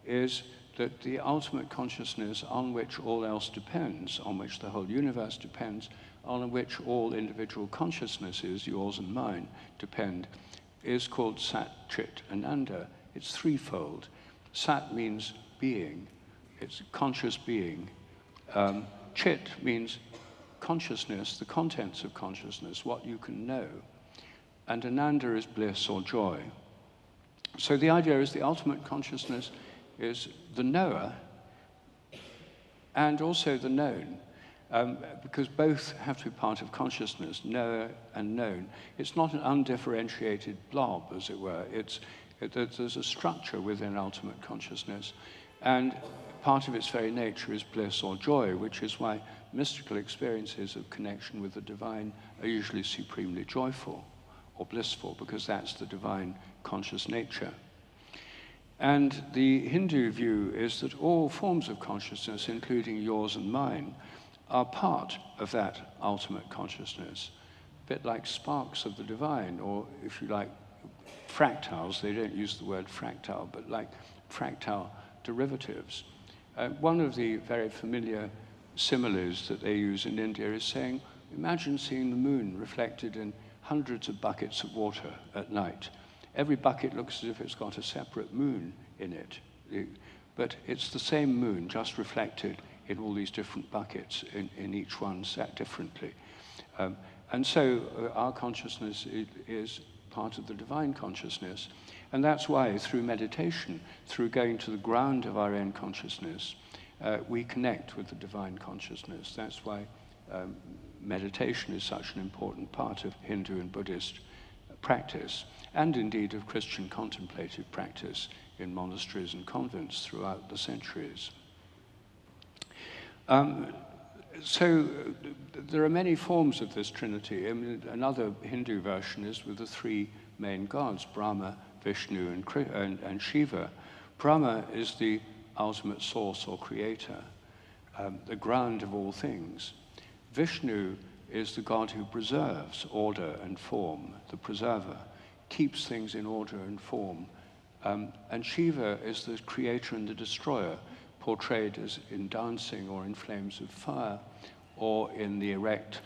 is that the ultimate consciousness on which all else depends, on which the whole universe depends, on which all individual consciousnesses, yours and mine, depend, is called Sat Chit Ananda. It's threefold. Sat means being, It's conscious being. Chit means consciousness, the contents of consciousness, what you can know. And Ananda is bliss or joy. So the idea is the ultimate consciousness is the knower and also the known, because both have to be part of consciousness, knower and known. It's not an undifferentiated blob, as it were. There's a structure within ultimate consciousness, and part of its very nature is bliss or joy, which is why mystical experiences of connection with the divine are usually supremely joyful or blissful, because that's the divine conscious nature. And the Hindu view is that all forms of consciousness, including yours and mine, are part of that ultimate consciousness, a bit like sparks of the divine, or if you like, fractals. They don't use the word fractal, but like fractal derivatives. One of the very familiar similes that they use in India is saying, imagine seeing the moon reflected in hundreds of buckets of water at night. Every bucket looks as if it's got a separate moon in it. But it's the same moon, just reflected in all these different buckets, in each one set differently. And so our consciousness is part of the divine consciousness. And that's why through meditation, through going to the ground of our own consciousness, we connect with the divine consciousness. That's why meditation is such an important part of Hindu and Buddhist practice, and indeed of Christian contemplative practice in monasteries and convents throughout the centuries. So there are many forms of this Trinity. I mean, another Hindu version is with the three main gods, Brahma, Vishnu, and Shiva. Brahma is the ultimate source or creator, the ground of all things. Vishnu is the God who preserves order and form, the preserver, keeps things in order and form. And Shiva is the creator and the destroyer, portrayed as in dancing or in flames of fire, or in the erect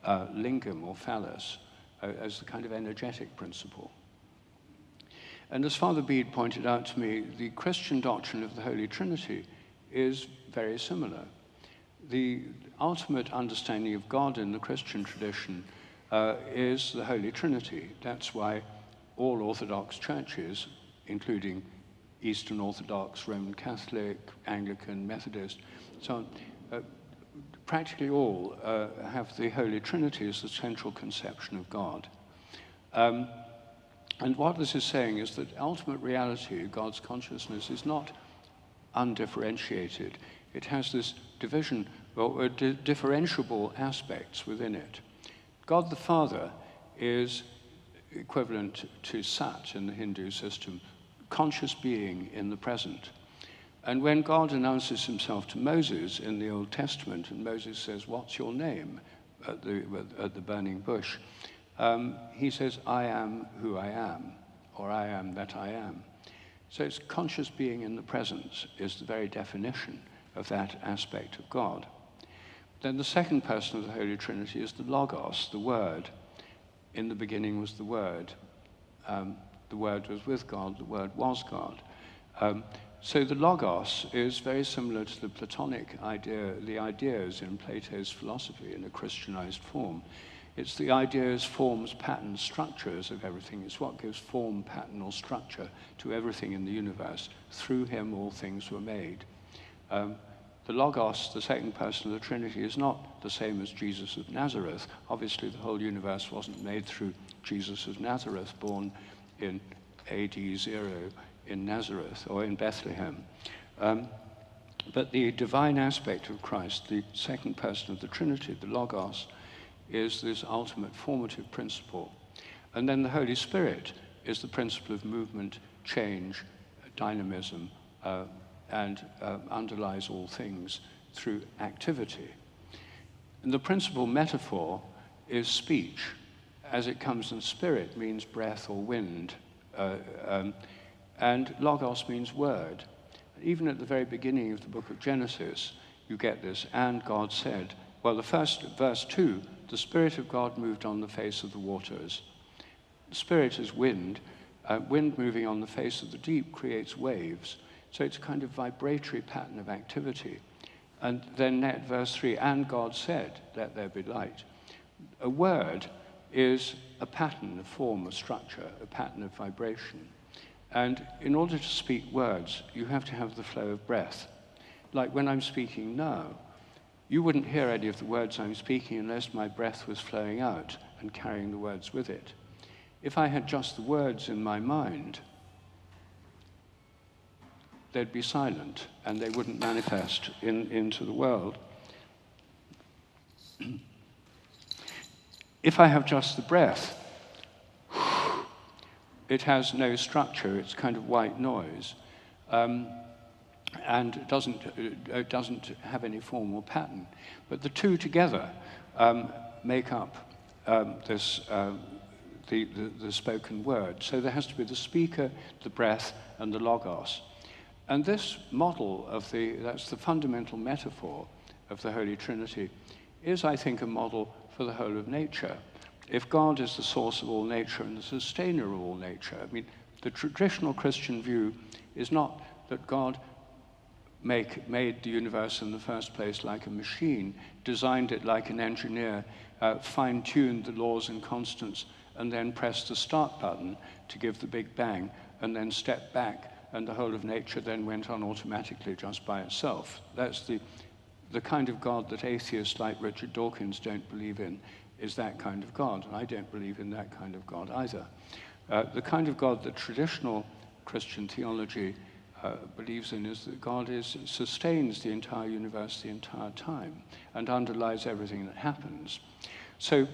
lingam or phallus, as the kind of energetic principle. And as Father Bede pointed out to me, the Christian doctrine of the Holy Trinity is very similar. The ultimate understanding of God in the Christian tradition is the Holy Trinity. That's why all Orthodox churches, including Eastern Orthodox, Roman Catholic, Anglican, Methodist, so on, practically all have the Holy Trinity as the central conception of God. And what this is saying is that ultimate reality, God's consciousness, is not undifferentiated. It has this division, or differentiable aspects within it. God the Father is equivalent to Sat in the Hindu system, conscious being in the present. And when God announces himself to Moses in the Old Testament, and Moses says, "What's your name?" at the burning bush, he says, "I am who I am," or "I am that I am." So it's conscious being in the present is the very definition of that aspect of God. Then the second person of the Holy Trinity is the Logos, the Word. In the beginning was the Word. The Word was with God, the Word was God. So the Logos is very similar to the Platonic idea, the ideas in Plato's philosophy in a Christianized form. It's the ideas, forms, patterns, structures of everything. It's what gives form, pattern, or structure to everything in the universe. Through him all things were made. The Logos, the second person of the Trinity, is not the same as Jesus of Nazareth. Obviously, the whole universe wasn't made through Jesus of Nazareth, born in AD 0 in Nazareth or in Bethlehem. But the divine aspect of Christ, the second person of the Trinity, the Logos, is this ultimate formative principle. And then the Holy Spirit is the principle of movement, change, dynamism, and underlies all things through activity. And the principal metaphor is speech. As it comes in spirit means breath or wind, and Logos means word. Even at the very beginning of the book of Genesis, you get this, and God said, well, the first, verse 2, the Spirit of God moved on the face of the waters. The Spirit is wind. Wind moving on the face of the deep creates waves. So it's a kind of vibratory pattern of activity. And then verse 3, and God said, let there be light. A word is a pattern, a form, a structure, a pattern of vibration. And in order to speak words, you have to have the flow of breath. Like when I'm speaking now, you wouldn't hear any of the words I'm speaking unless my breath was flowing out and carrying the words with it. If I had just the words in my mind, they'd be silent and they wouldn't manifest into the world. If I have just the breath, it has no structure, it's kind of white noise, and it doesn't have any form or pattern. But the two together make up the spoken word. So there has to be the speaker, the breath, and the logos. And this model that's the fundamental metaphor of the Holy Trinity, is, I think, a model for the whole of nature. If God is the source of all nature and the sustainer of all nature, I mean, the traditional Christian view is not that God made the universe in the first place like a machine, designed it like an engineer, fine-tuned the laws and constants, and then pressed the start button to give the Big Bang, and then stepped back, and the whole of nature then went on automatically just by itself. That's the kind of God that atheists like Richard Dawkins don't believe in, is that kind of God. And I don't believe in that kind of God either. The kind of God that traditional Christian theology believes in is that God sustains the entire universe the entire time and underlies everything that happens. So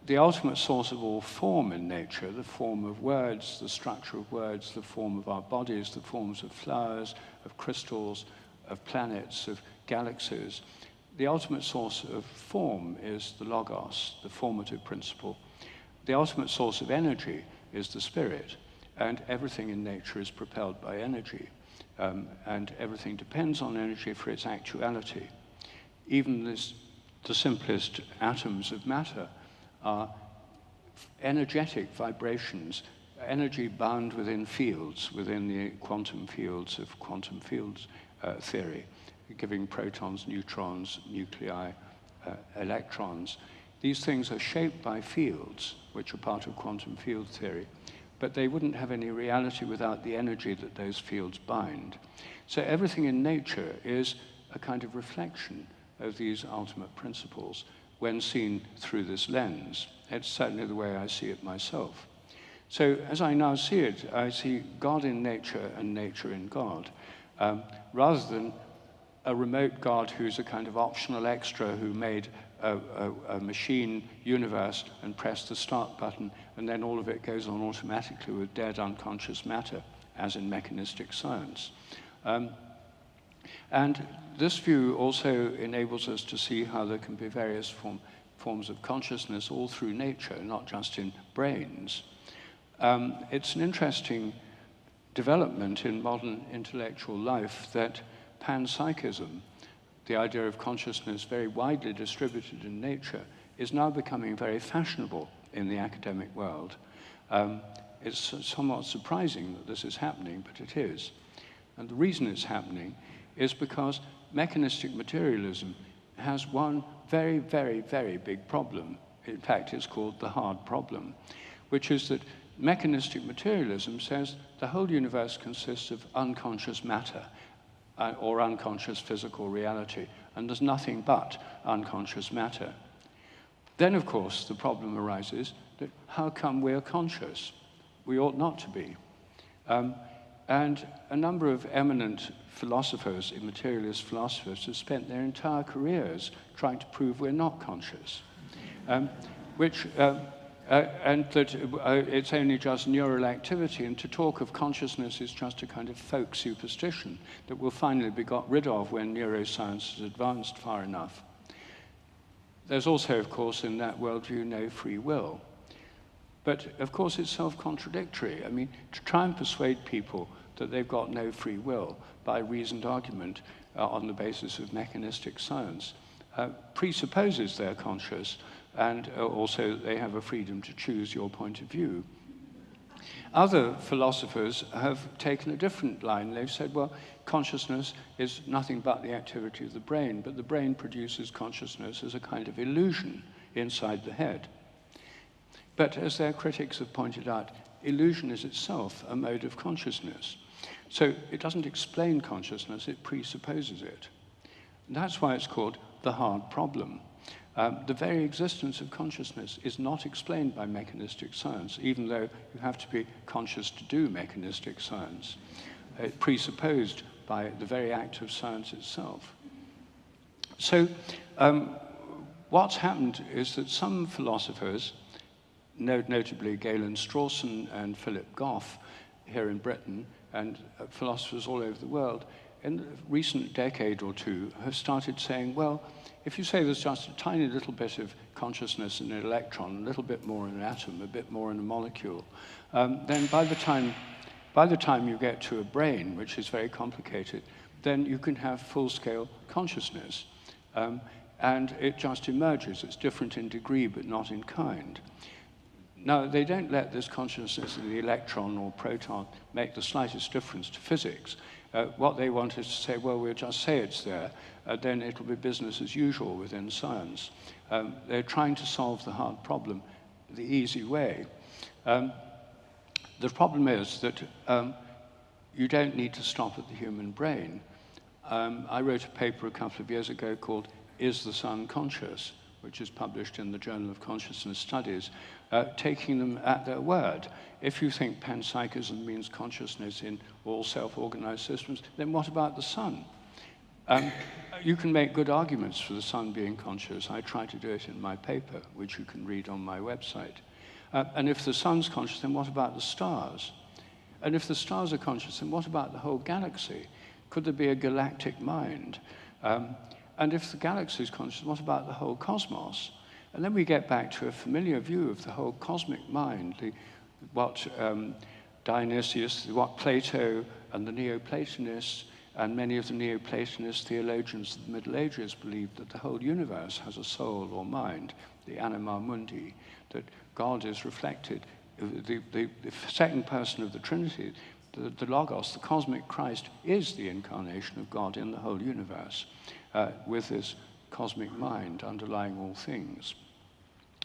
the ultimate source of all form in nature, the form of words, the structure of words, the form of our bodies, the forms of flowers, of crystals, of planets, of galaxies, the ultimate source of form is the logos, the formative principle. The ultimate source of energy is the spirit, and everything in nature is propelled by energy, and everything depends on energy for its actuality. Even the simplest atoms of matter are energetic vibrations, energy bound within fields, within the quantum fields of quantum fields theory, giving protons, neutrons, nuclei, electrons. These things are shaped by fields, which are part of quantum field theory, but they wouldn't have any reality without the energy that those fields bind. So everything in nature is a kind of reflection of these ultimate principles when seen through this lens. It's certainly the way I see it myself. So as I now see it, I see God in nature and nature in God, rather than a remote God who's a kind of optional extra who made a machine universe and pressed the start button, and then all of it goes on automatically with dead unconscious matter, as in mechanistic science. And this view also enables us to see how there can be various forms of consciousness all through nature, not just in brains. It's an interesting development in modern intellectual life that Panpsychism, the idea of consciousness very widely distributed in nature, is now becoming very fashionable in the academic world. It's somewhat surprising that this is happening, but it is. And the reason it's happening is because mechanistic materialism has one very, very, very big problem. In fact, it's called the hard problem, which is that mechanistic materialism says the whole universe consists of unconscious matter, or unconscious physical reality, and there's nothing but unconscious matter. Then, of course, the problem arises that how come we're conscious? We ought not to be. And a number of eminent philosophers, materialist philosophers, have spent their entire careers trying to prove we're not conscious, and that it's only just neural activity, and to talk of consciousness is just a kind of folk superstition that will finally be got rid of when neuroscience has advanced far enough. There's also, of course, in that worldview, no free will. But, of course, it's self-contradictory. I mean, to try and persuade people that they've got no free will by reasoned argument on the basis of mechanistic science presupposes they're conscious, and also they have a freedom to choose your point of view. Other philosophers have taken a different line. They've said, well, consciousness is nothing but the activity of the brain, but the brain produces consciousness as a kind of illusion inside the head. But as their critics have pointed out, illusion is itself a mode of consciousness. So it doesn't explain consciousness, it presupposes it. And that's why it's called the hard problem. The very existence of consciousness is not explained by mechanistic science, even though you have to be conscious to do mechanistic science. It's presupposed by the very act of science itself. So what's happened is that some philosophers, notably Galen Strawson and Philip Goff here in Britain, and philosophers all over the world, in the recent decade or two, have started saying, well, if you say there's just a tiny little bit of consciousness in an electron, a little bit more in an atom, a bit more in a molecule, then by the time you get to a brain, which is very complicated, then you can have full-scale consciousness. And it just emerges. It's different in degree, but not in kind. Now, they don't let this consciousness of the electron or proton make the slightest difference to physics. What they want is to say, well, we'll just say it's there, then it'll be business as usual within science. They're trying to solve the hard problem the easy way. The problem is that you don't need to stop at the human brain. I wrote a paper a couple of years ago called Is the Sun Conscious?, which is published in the Journal of Consciousness Studies, taking them at their word. If you think panpsychism means consciousness in all self-organized systems, then what about the sun? You can make good arguments for the sun being conscious. I try to do it in my paper, which you can read on my website. And if the sun's conscious, then what about the stars? And if the stars are conscious, then what about the whole galaxy? Could there be a galactic mind? And if the galaxy is conscious, what about the whole cosmos? And then we get back to a familiar view of the whole cosmic mind, what Dionysius, what Plato and the Neoplatonists and many of the Neoplatonist theologians of the Middle Ages believed that the whole universe has a soul or mind, the anima mundi, that God is reflected. The second person of the Trinity, the Logos, the cosmic Christ, is the incarnation of God in the whole universe, with this cosmic mind underlying all things.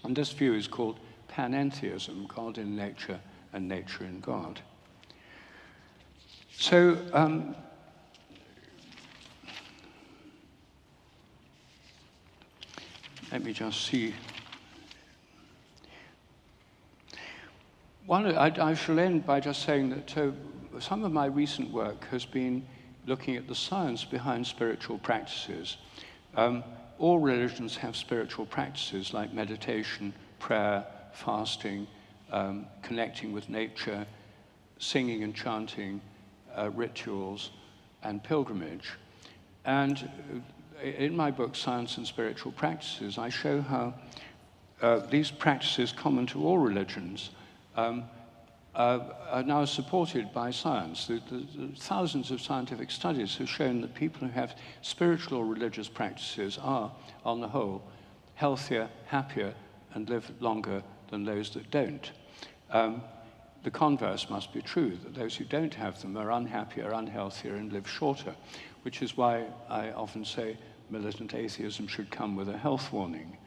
And this view is called Panentheism, God in nature and nature in God. So, let me just see. I shall end by just saying that some of my recent work has been looking at the science behind spiritual practices. All religions have spiritual practices like meditation, prayer, fasting, connecting with nature, singing and chanting, rituals, and pilgrimage. And in my book, Science and Spiritual Practices, I show how these practices common to all religions are now supported by science. The thousands of scientific studies have shown that people who have spiritual or religious practices are, on the whole, healthier, happier, and live longer than those that don't. The converse must be true, that those who don't have them are unhappier, unhealthier, and live shorter, which is why I often say militant atheism should come with a health warning.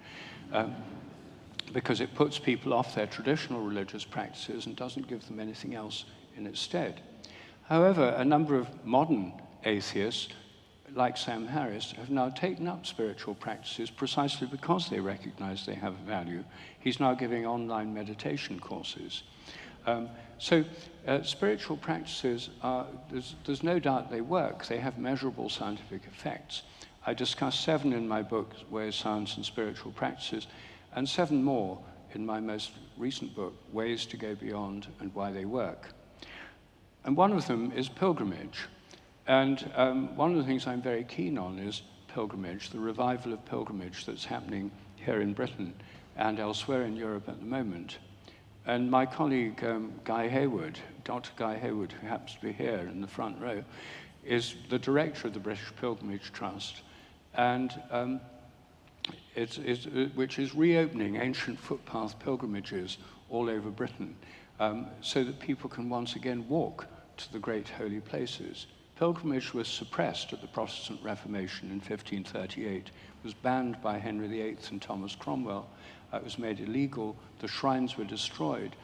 Because it puts people off their traditional religious practices and doesn't give them anything else in its stead. However, a number of modern atheists, like Sam Harris, have now taken up spiritual practices precisely because they recognize they have value. He's now giving online meditation courses. So spiritual practices, there's no doubt they work. They have measurable scientific effects. I discuss 7 in my book, Ways, Science and Spiritual Practices, and 7 more in my most recent book, Ways to Go Beyond and Why They Work. And one of them is pilgrimage. And one of the things I'm very keen on is pilgrimage, the revival of pilgrimage that's happening here in Britain and elsewhere in Europe at the moment. And my colleague, Guy Hayward, Dr. Guy Hayward, who happens to be here in the front row, is the director of the British Pilgrimage Trust, and which is reopening ancient footpath pilgrimages all over Britain. so that people can once again walk to the great holy places. Pilgrimage was suppressed at the Protestant Reformation in 1538. It was banned by Henry VIII and Thomas Cromwell. It was made illegal. The shrines were destroyed.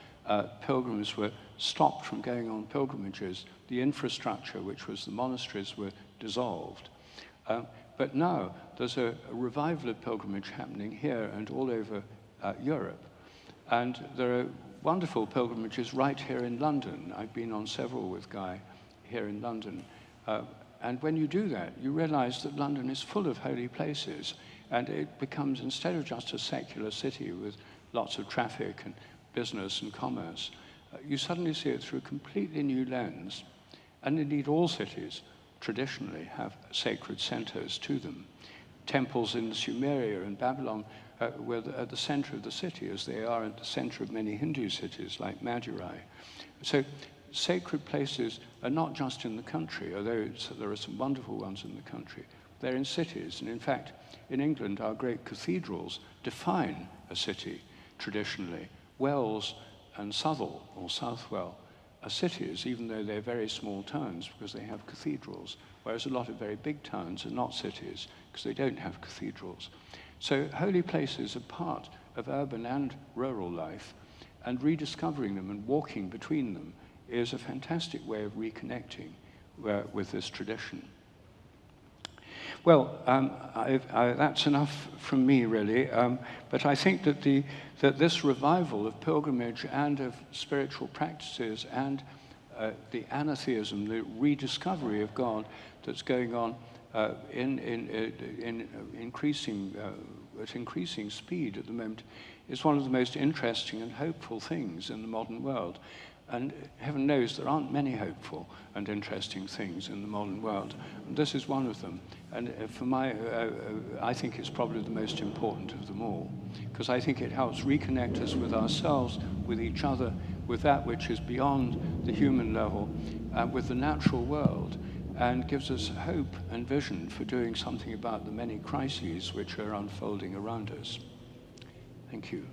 Pilgrims were stopped from going on pilgrimages. The infrastructure, which was the monasteries, were dissolved. But now there's a revival of pilgrimage happening here and all over Europe. And there are wonderful pilgrimages right here in London. I've been on several with Guy here in London. And when you do that, you realize that London is full of holy places, and it becomes, instead of just a secular city with lots of traffic and business and commerce, you suddenly see it through a completely new lens. And indeed, all cities traditionally have sacred centers to them. Temples in Sumeria and Babylon were at the center of the city, as they are at the center of many Hindu cities like Madurai. So sacred places are not just in the country, although there are some wonderful ones in the country. They're in cities, and in fact, in England, our great cathedrals define a city traditionally. Wells and Southall, or Southwell, are cities, even though they're very small towns, because they have cathedrals, whereas a lot of very big towns are not cities, because they don't have cathedrals. So holy places are part of urban and rural life, and rediscovering them and walking between them is a fantastic way of reconnecting with this tradition. Well, that's enough from me, really. But I think that this revival of pilgrimage and of spiritual practices and the anatheism, the rediscovery of God that's going on in increasing speed at the moment, is one of the most interesting and hopeful things in the modern world. And heaven knows there aren't many hopeful and interesting things in the modern world. And this is one of them. And I think it's probably the most important of them all, because I think it helps reconnect us with ourselves, with each other, with that which is beyond the human level, with the natural world, and gives us hope and vision for doing something about the many crises which are unfolding around us. Thank you.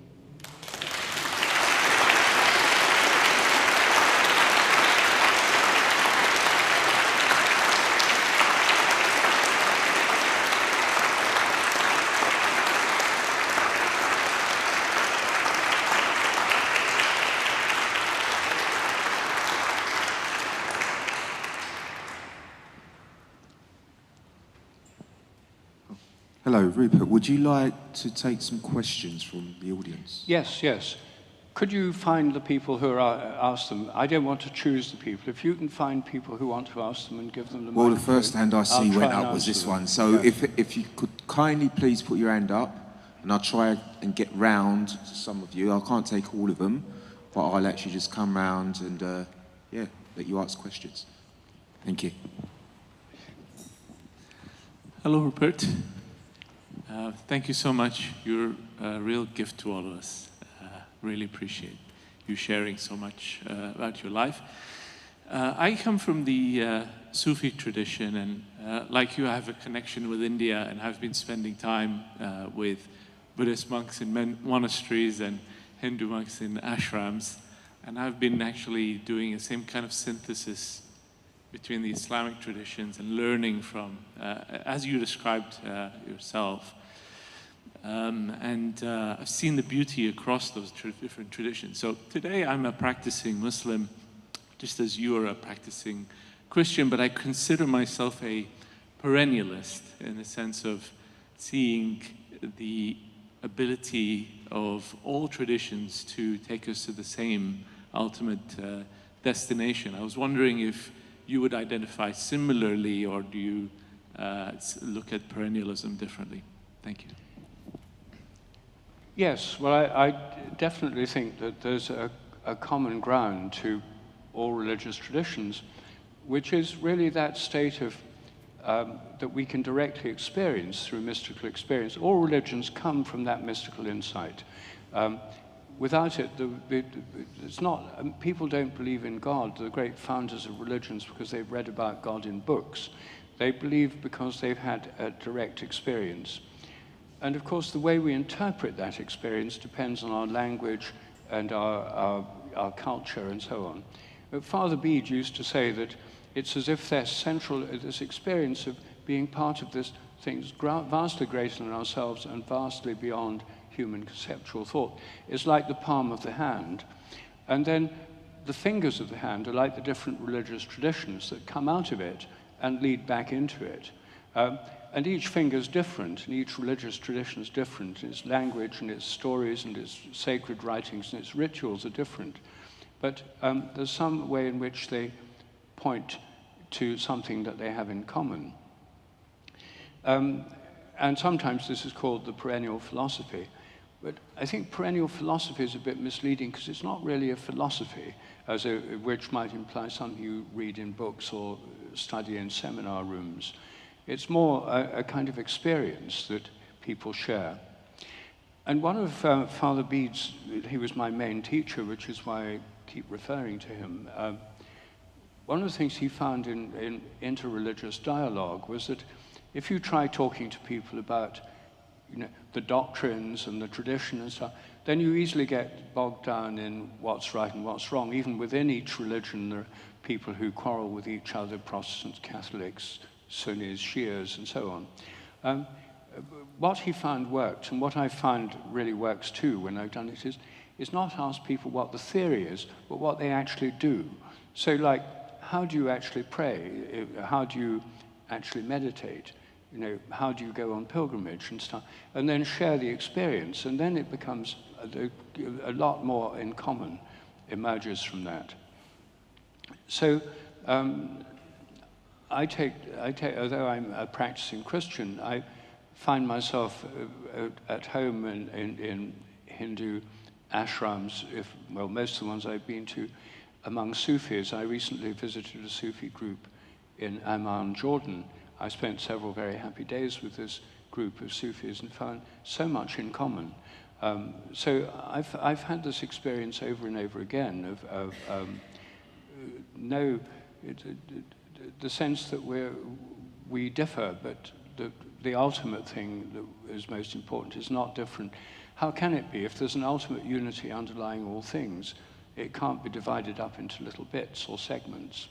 Hello, Rupert. Would you like to take some questions from the audience? Yes, yes. Could you find the people who are ask them? I don't want to choose the people. If you can find people who want to ask them and give them the microphone. Well, the first hand I see went up was this one. So yeah. if you could kindly please put your hand up, and I'll try and get round to some of you. I can't take all of them, but I'll actually just come round and, let you ask questions. Thank you. Hello, Rupert. Thank you so much. You're a real gift to all of us. Really appreciate you sharing so much about your life. I come from the Sufi tradition, and like you, I have a connection with India, and I've been spending time with Buddhist monks in monasteries and Hindu monks in ashrams, and I've been actually doing the same kind of synthesis between the Islamic traditions and learning from, as you described yourself. I've seen the beauty across those different traditions. So today I'm a practicing Muslim, just as you are a practicing Christian, but I consider myself a perennialist in the sense of seeing the ability of all traditions to take us to the same ultimate destination. I was wondering if you would identify similarly, or do you look at perennialism differently? Thank you. Yes, well, I definitely think that there's a common ground to all religious traditions, which is really that state of that we can directly experience through mystical experience. All religions come from that mystical insight. Without it, it's not. People don't believe in God, the great founders of religions, because they've read about God in books. They believe because they've had a direct experience. And of course, the way we interpret that experience depends on our language and our our culture and so on. But Father Bede used to say that it's as if they're central, this experience of being part of this things vastly greater than ourselves and vastly beyond human conceptual thought. It's like the palm of the hand. And then the fingers of the hand are like the different religious traditions that come out of it and lead back into it. And each finger is different, and each religious tradition is different. Its language and its stories and its sacred writings and its rituals are different. But there's some way in which they point to something that they have in common. And sometimes this is called the perennial philosophy. But I think perennial philosophy is a bit misleading because it's not really a philosophy, which might imply something you read in books or study in seminar rooms. It's more a kind of experience that people share. And one of Father Bede's, he was my main teacher, which is why I keep referring to him. One of the things he found in interreligious dialogue was that if you try talking to people about the doctrines and the tradition and stuff, then you easily get bogged down in what's right and what's wrong. Even within each religion, there are people who quarrel with each other, Protestants, Catholics, Sunnis, Shias, and so on. What he found worked, and what I found really works too when I've done it, is not ask people what the theory is, but what they actually do. So like, how do you actually pray? How do you actually meditate? How do you go on pilgrimage and stuff? And then share the experience, and then it becomes a lot more in common emerges from that. So I take, although I'm a practicing Christian, I find myself at home in Hindu ashrams, most of the ones I've been to, among Sufis. I recently visited a Sufi group in Amman, Jordan. I spent several very happy days with this group of Sufis and found so much in common. So I've had this experience over and over again of the sense that we differ, but the ultimate thing that is most important is not different. How can it be? If there's an ultimate unity underlying all things, it can't be divided up into little bits or segments.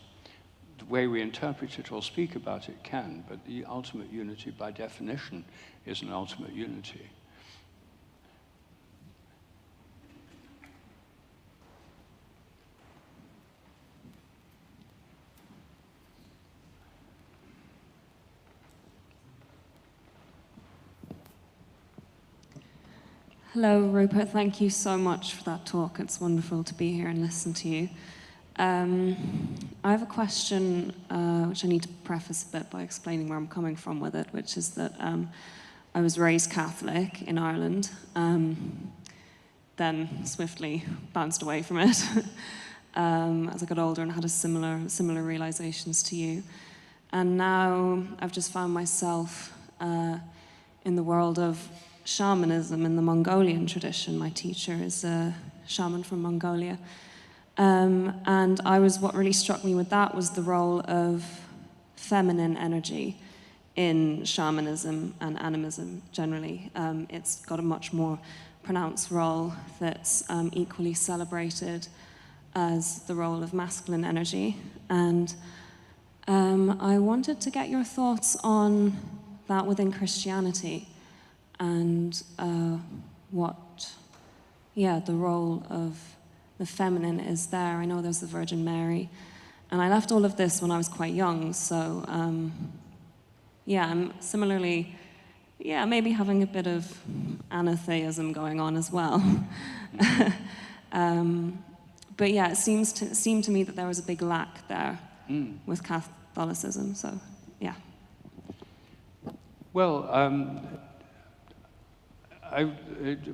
The way we interpret it or speak about it can, but the ultimate unity by definition is an ultimate unity. Hello, Rupert. Thank you so much for that talk. It's wonderful to be here and listen to you. I have a question which I need to preface a bit by explaining where I'm coming from with it, which is that I was raised Catholic in Ireland, then swiftly bounced away from it as I got older and had similar realizations to you. And now I've just found myself in the world of shamanism in the Mongolian tradition. My teacher is a shaman from Mongolia. And what really struck me with that was the role of feminine energy in shamanism and animism generally. It's got a much more pronounced role that's equally celebrated as the role of masculine energy. And I wanted to get your thoughts on that within Christianity and the role of the feminine is there. I know there's the Virgin Mary, and I left all of this when I was quite young, so I'm similarly, maybe having a bit of anatheism going on as well. But yeah, it seemed to me that there was a big lack there with Catholicism, so yeah. Well,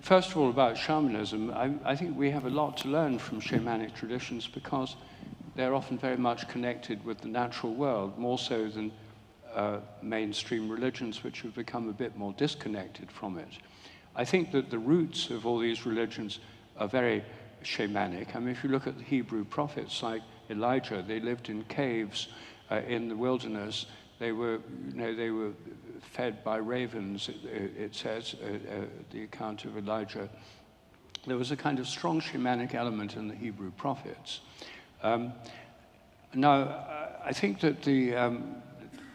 first of all, about shamanism, I think we have a lot to learn from shamanic traditions because they're often very much connected with the natural world, more so than mainstream religions, which have become a bit more disconnected from it. I think that the roots of all these religions are very shamanic. I mean, if you look at the Hebrew prophets like Elijah, they lived in caves in the wilderness. They were fed by ravens, it says, the account of Elijah there was a kind of strong shamanic element in the Hebrew prophets. Now, I think that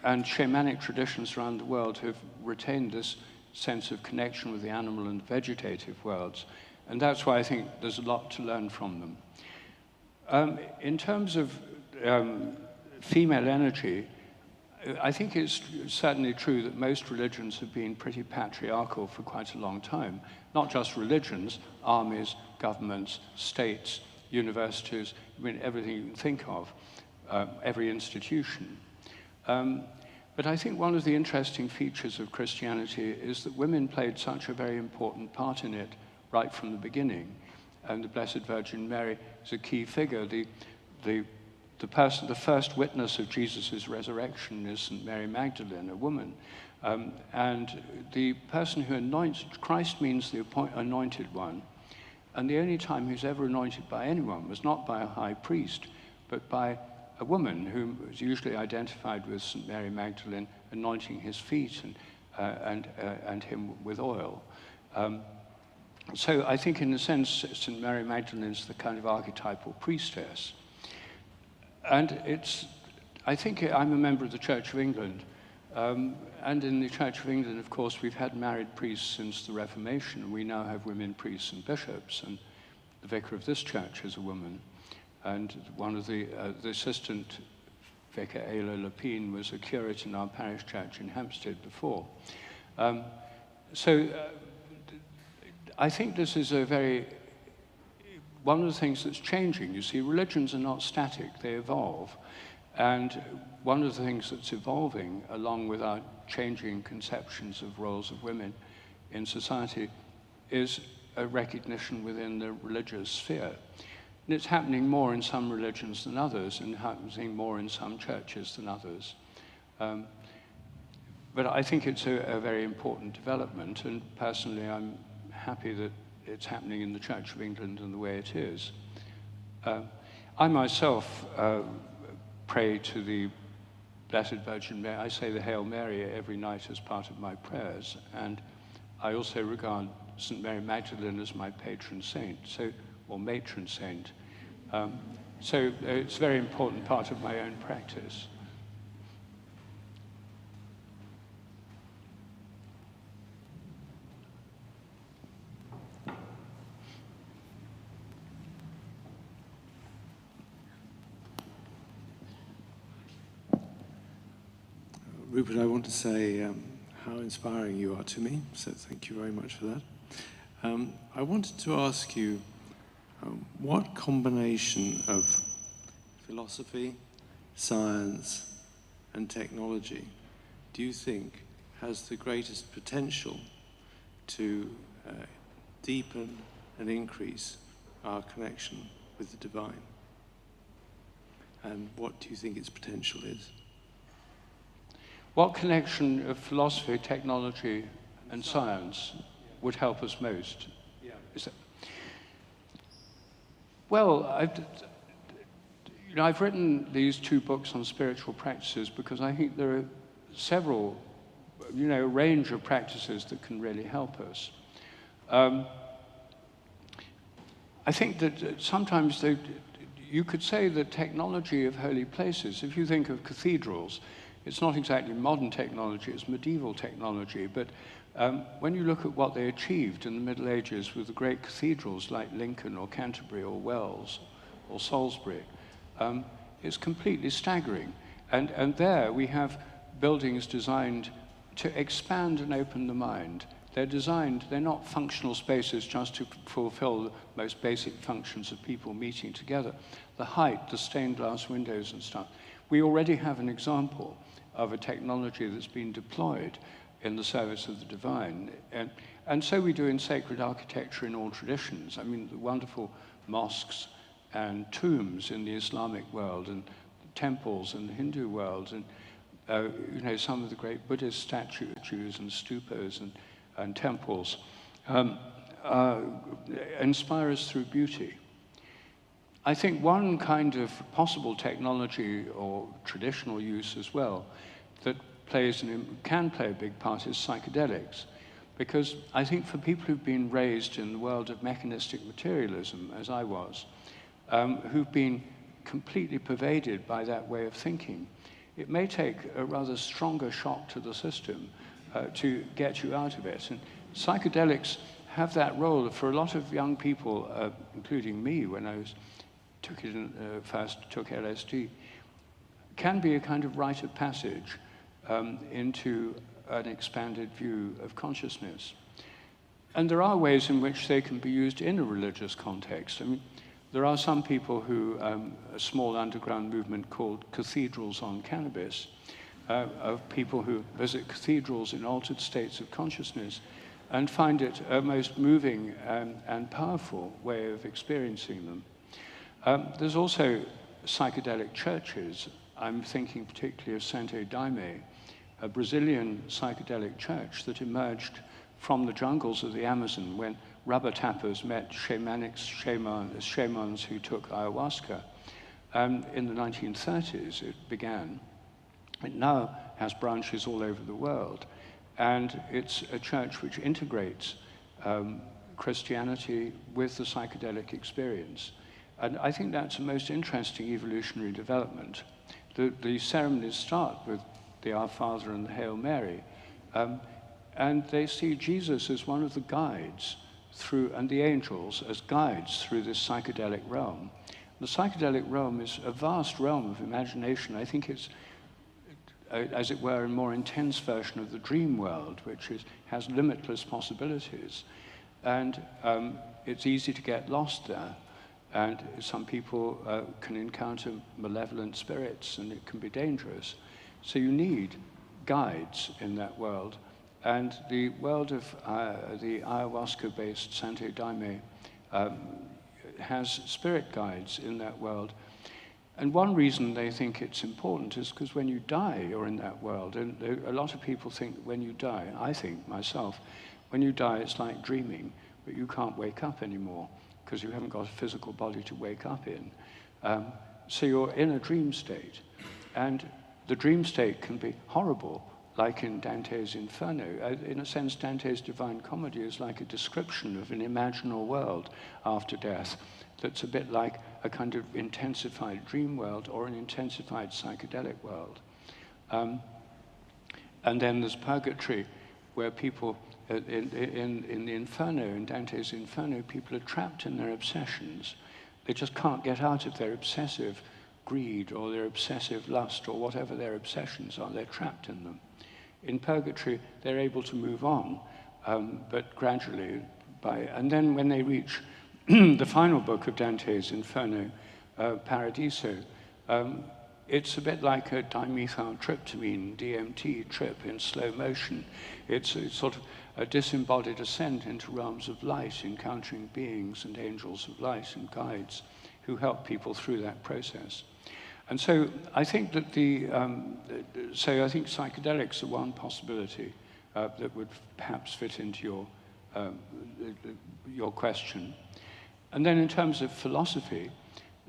and shamanic traditions around the world have retained this sense of connection with the animal and vegetative worlds, and that's why I think there's a lot to learn from them. In terms of female energy, I think it's certainly true that most religions have been pretty patriarchal for quite a long time. Not just religions, armies, governments, states, universities, I mean, everything you can think of, every institution. But I think one of the interesting features of Christianity is that women played such a very important part in it right from the beginning. And the Blessed Virgin Mary is a key figure. The first witness of Jesus' resurrection is St. Mary Magdalene, a woman. And the person who anoints, Christ means the anointed one. And the only time he was ever anointed by anyone was not by a high priest, but by a woman who was usually identified with St. Mary Magdalene, anointing his feet and him with oil. So I think in a sense, St. Mary Magdalene is the kind of archetypal priestess. And I think I'm a member of the Church of England. And in the Church of England, of course, we've had married priests since the Reformation. We now have women priests and bishops, and the vicar of this church is a woman. And one of the assistant vicar, Ayla Lapine, was a curate in our parish church in Hampstead before. So I think this is one of the things that's changing. You see, religions are not static, they evolve. And one of the things that's evolving, along with our changing conceptions of roles of women in society, is a recognition within the religious sphere. And it's happening more in some religions than others, and happening more in some churches than others. But I think it's a very important development, and personally I'm happy that it's happening in the Church of England in the way it is. I myself pray to the Blessed Virgin Mary. I say the Hail Mary every night as part of my prayers, and I also regard St. Mary Magdalene as my patron saint, or matron saint. So it's a very important part of my own practice. Rupert, I want to say how inspiring you are to me, so thank you very much for that. I wanted to ask you, what combination of philosophy, science, and technology do you think has the greatest potential to deepen and increase our connection with the divine? And what do you think its potential is? What connection of philosophy, technology, and science would help us most? Yeah. Well, I've written these 2 books on spiritual practices because I think there are several, a range of practices that can really help us. I think that sometimes you could say the technology of holy places, if you think of cathedrals, it's not exactly modern technology, it's medieval technology, but when you look at what they achieved in the Middle Ages with the great cathedrals like Lincoln or Canterbury or Wells or Salisbury, it's completely staggering. And there we have buildings designed to expand and open the mind. They're not functional spaces just to fulfill the most basic functions of people meeting together. The height, the stained glass windows and stuff. We already have an example of a technology that's been deployed in the service of the divine. And so we do in sacred architecture in all traditions. I mean, the wonderful mosques and tombs in the Islamic world, and temples in the Hindu world, and some of the great Buddhist statues and stupas and temples inspire us through beauty. I think one kind of possible technology or traditional use as well that can play a big part is psychedelics, Because I think for people who've been raised in the world of mechanistic materialism, as I was, who've been completely pervaded by that way of thinking, it may take a rather stronger shock to the system to get you out of it. And psychedelics have that role for a lot of young people, including me when I first took LSD, can be a kind of rite of passage into an expanded view of consciousness. And there are ways in which they can be used in a religious context. I mean, there are some people who, a small underground movement called Cathedrals on Cannabis, of people who visit cathedrals in altered states of consciousness and find it a most moving and powerful way of experiencing them. There's also psychedelic churches. I'm thinking particularly of Santo Daime, a Brazilian psychedelic church that emerged from the jungles of the Amazon when rubber tappers met shamans who took ayahuasca. In the 1930s it began. It now has branches all over the world. And it's a church which integrates Christianity with the psychedelic experience. And I think that's a most interesting evolutionary development. The ceremonies start with the Our Father and the Hail Mary. And they see Jesus as one of the guides through, and the angels as guides through this psychedelic realm. The psychedelic realm is a vast realm of imagination. I think it's, as it were, a more intense version of the dream world, which has limitless possibilities. And it's easy to get lost there. And some people can encounter malevolent spirits, and it can be dangerous. So you need guides in that world. And the world of the ayahuasca-based Santo Daime has spirit guides in that world. And one reason they think it's important is because when you die, you're in that world. And a lot of people think when you die, I think myself, when you die, it's like dreaming, but you can't wake up anymore because you haven't got a physical body to wake up in. So you're in a dream state. And the dream state can be horrible, like in Dante's Inferno. In a sense, Dante's Divine Comedy is like a description of an imaginal world after death that's a bit like a kind of intensified dream world or an intensified psychedelic world. And then there's purgatory, where people, in the Inferno, in Dante's Inferno, people are trapped in their obsessions. They just can't get out of their obsessive greed or their obsessive lust or whatever their obsessions are. They're trapped in them. In purgatory, they're able to move on, but gradually. And then when they reach the final book of Dante's Inferno, Paradiso, it's a bit like a dimethyltryptamine, DMT trip in slow motion. It's sort of a disembodied ascent into realms of light, encountering beings and angels of light and guides who help people through that process. And so I think that I think psychedelics are one possibility that would perhaps fit into your question. And then in terms of philosophy,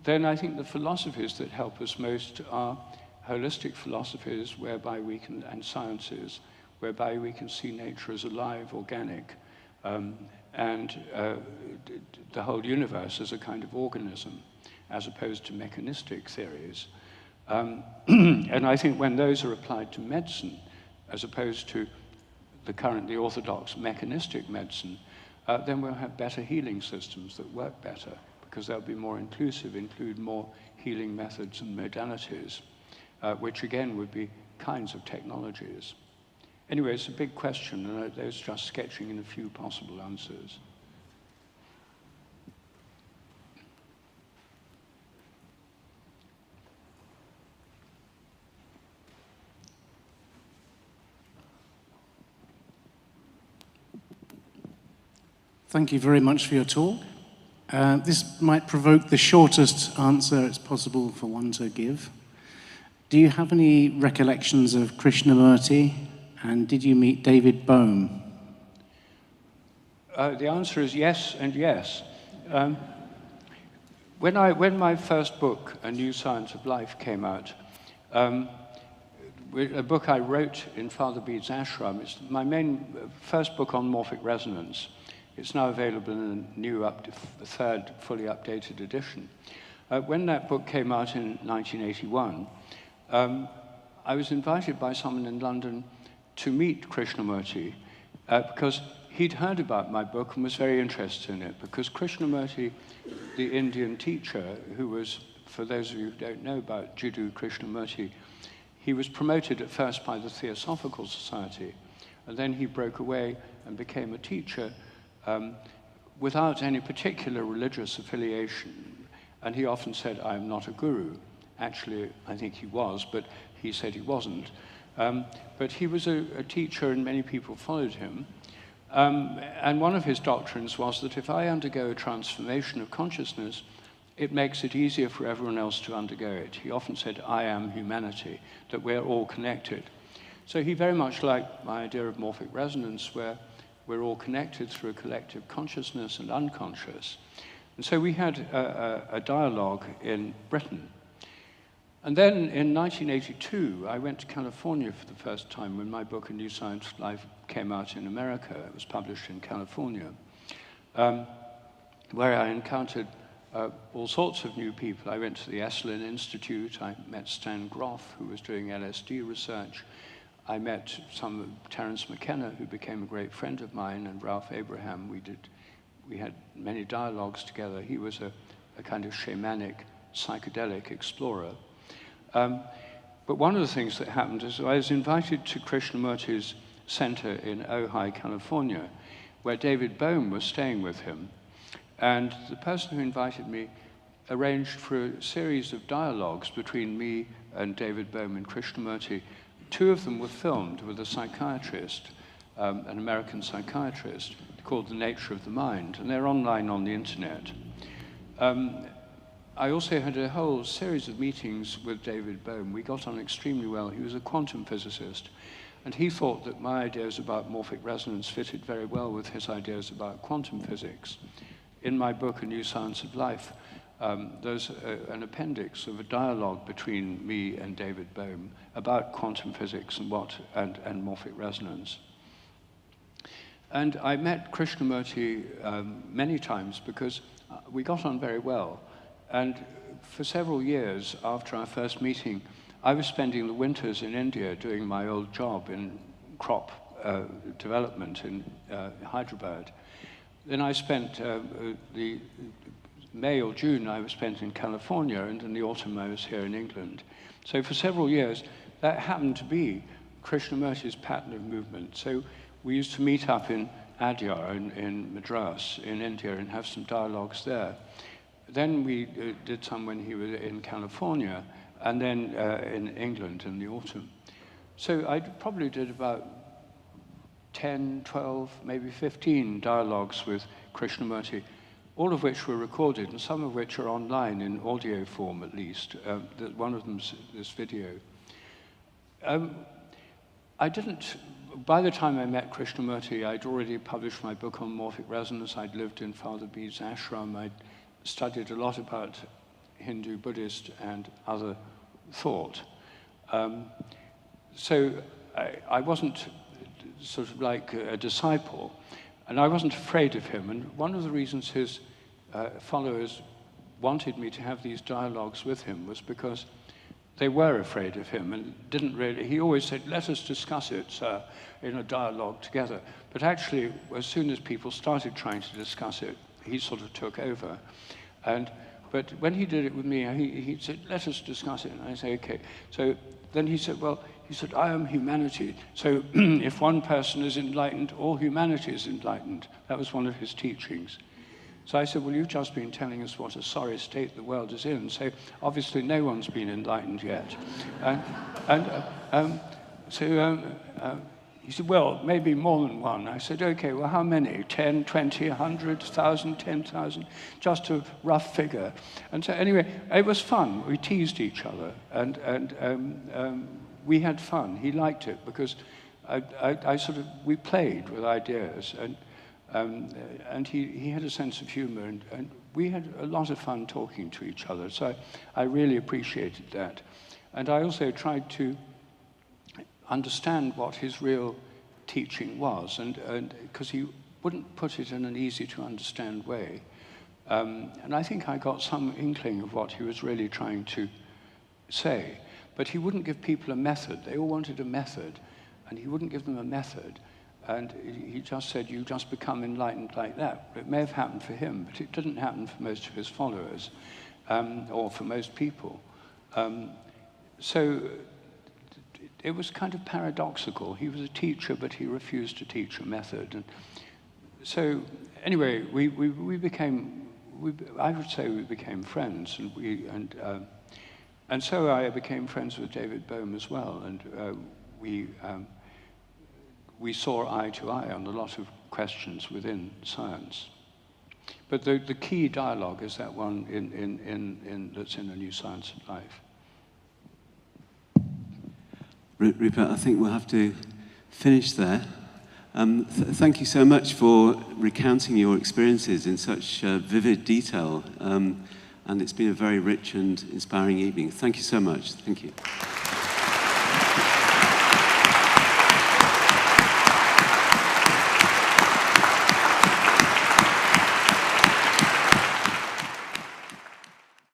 then I think the philosophies that help us most are holistic philosophies and sciences, whereby we can see nature as alive, organic, and the whole universe as a kind of organism, as opposed to mechanistic theories. And I think when those are applied to medicine, as opposed to the currently orthodox mechanistic medicine, then we'll have better healing systems that work better, because they'll be more inclusive, include more healing methods and modalities, which again would be kinds of technologies. Anyway, it's a big question, and there's just sketching in a few possible answers. Thank you very much for your talk. This might provoke the shortest answer it's possible for one to give. Do you have any recollections of Krishnamurti, and did you meet David Bohm? The answer is yes and yes. When my first book, A New Science of Life, came out, a book I wrote in Father Bede's ashram. It's my first book on morphic resonance. It's now available in a new third fully updated edition. When that book came out in 1981, I was invited by someone in London to meet Krishnamurti because he'd heard about my book and was very interested in it, because Krishnamurti, the Indian teacher, who was, for those of you who don't know about Jiddu Krishnamurti, he was promoted at first by the Theosophical Society, and then he broke away and became a teacher without any particular religious affiliation. And he often said, "I am not a guru." Actually, I think he was, but he said he wasn't. But he was a teacher, and many people followed him. And one of his doctrines was that if I undergo a transformation of consciousness, it makes it easier for everyone else to undergo it. He often said, "I am humanity," that we're all connected. So he very much liked my idea of morphic resonance, where we're all connected through a collective consciousness and unconscious. And so we had a dialogue in Britain. And then in 1982, I went to California for the first time when my book, A New Science of Life, came out in America. It was published in California, where I encountered all sorts of new people. I went to the Esalen Institute. I met Stan Groff, who was doing LSD research. I met Terence McKenna, who became a great friend of mine, and Ralph Abraham. We had many dialogues together. He was a kind of shamanic, psychedelic explorer. But one of the things that happened is I was invited to Krishnamurti's center in Ojai, California, where David Bohm was staying with him. And the person who invited me arranged for a series of dialogues between me and David Bohm and Krishnamurti. Two of them were filmed with a psychiatrist, an American psychiatrist, called The Nature of the Mind, and they're online on the internet. I also had a whole series of meetings with David Bohm. We got on extremely well. He was a quantum physicist, and he thought that my ideas about morphic resonance fitted very well with his ideas about quantum physics. In my book, A New Science of Life, there's an appendix of a dialogue between me and David Bohm about quantum physics and morphic resonance. And I met Krishnamurti many times because we got on very well. And for several years after our first meeting, I was spending the winters in India doing my old job in crop development in Hyderabad. Then I spent the May or June I was spent in California, and in the autumn I was here in England. So for several years, that happened to be Krishnamurti's pattern of movement. So we used to meet up in Adyar in Madras in India and have some dialogues there. Then we did some when he was in California, and then in England in the autumn. So I probably did about 10, 12, maybe 15 dialogues with Krishnamurti, all of which were recorded, and some of which are online in audio form at least. One of them's this video. By the time I met Krishnamurti, I'd already published my book on morphic resonance. I'd lived in Father Bede's ashram. I'd studied a lot about Hindu, Buddhist, and other thought. So I wasn't sort of like a disciple, and I wasn't afraid of him. And one of the reasons his followers wanted me to have these dialogues with him was because they were afraid of him and didn't really. He always said, "Let us discuss it, sir, in a dialogue together." But actually, as soon as people started trying to discuss it, he sort of took over. But when he did it with me, he said, "Let us discuss it." And I say, "Okay." So then he said, "I am humanity. So if one person is enlightened, all humanity is enlightened." That was one of his teachings. So I said, "Well, you've just been telling us what a sorry state the world is in. So obviously no one's been enlightened yet." He said, "Well, maybe more than one." I said, "Okay, well, how many? 10, 20, 100, 1,000, 10,000? Just a rough figure." And so anyway, it was fun. We teased each other, and we had fun. He liked it because we played with ideas, and he had a sense of humor, and we had a lot of fun talking to each other. So I really appreciated that. And I also tried to understand what his real teaching was, and because he wouldn't put it in an easy to understand way. And I think I got some inkling of what he was really trying to say, but he wouldn't give people a method. They all wanted a method, and he wouldn't give them a method. And he just said, you just become enlightened like that. It may have happened for him, but it didn't happen for most of his followers, or for most people. So it was kind of paradoxical. He was a teacher, but he refused to teach a method. And so anyway, we became, I would say we became friends, and so I became friends with David Bohm as well, and we saw eye to eye on a lot of questions within science. But the key dialogue is that one that's in A New Science of Life. Rupert, I think we'll have to finish there. Thank you so much for recounting your experiences in such vivid detail. And it's been a very rich and inspiring evening. Thank you so much. Thank you.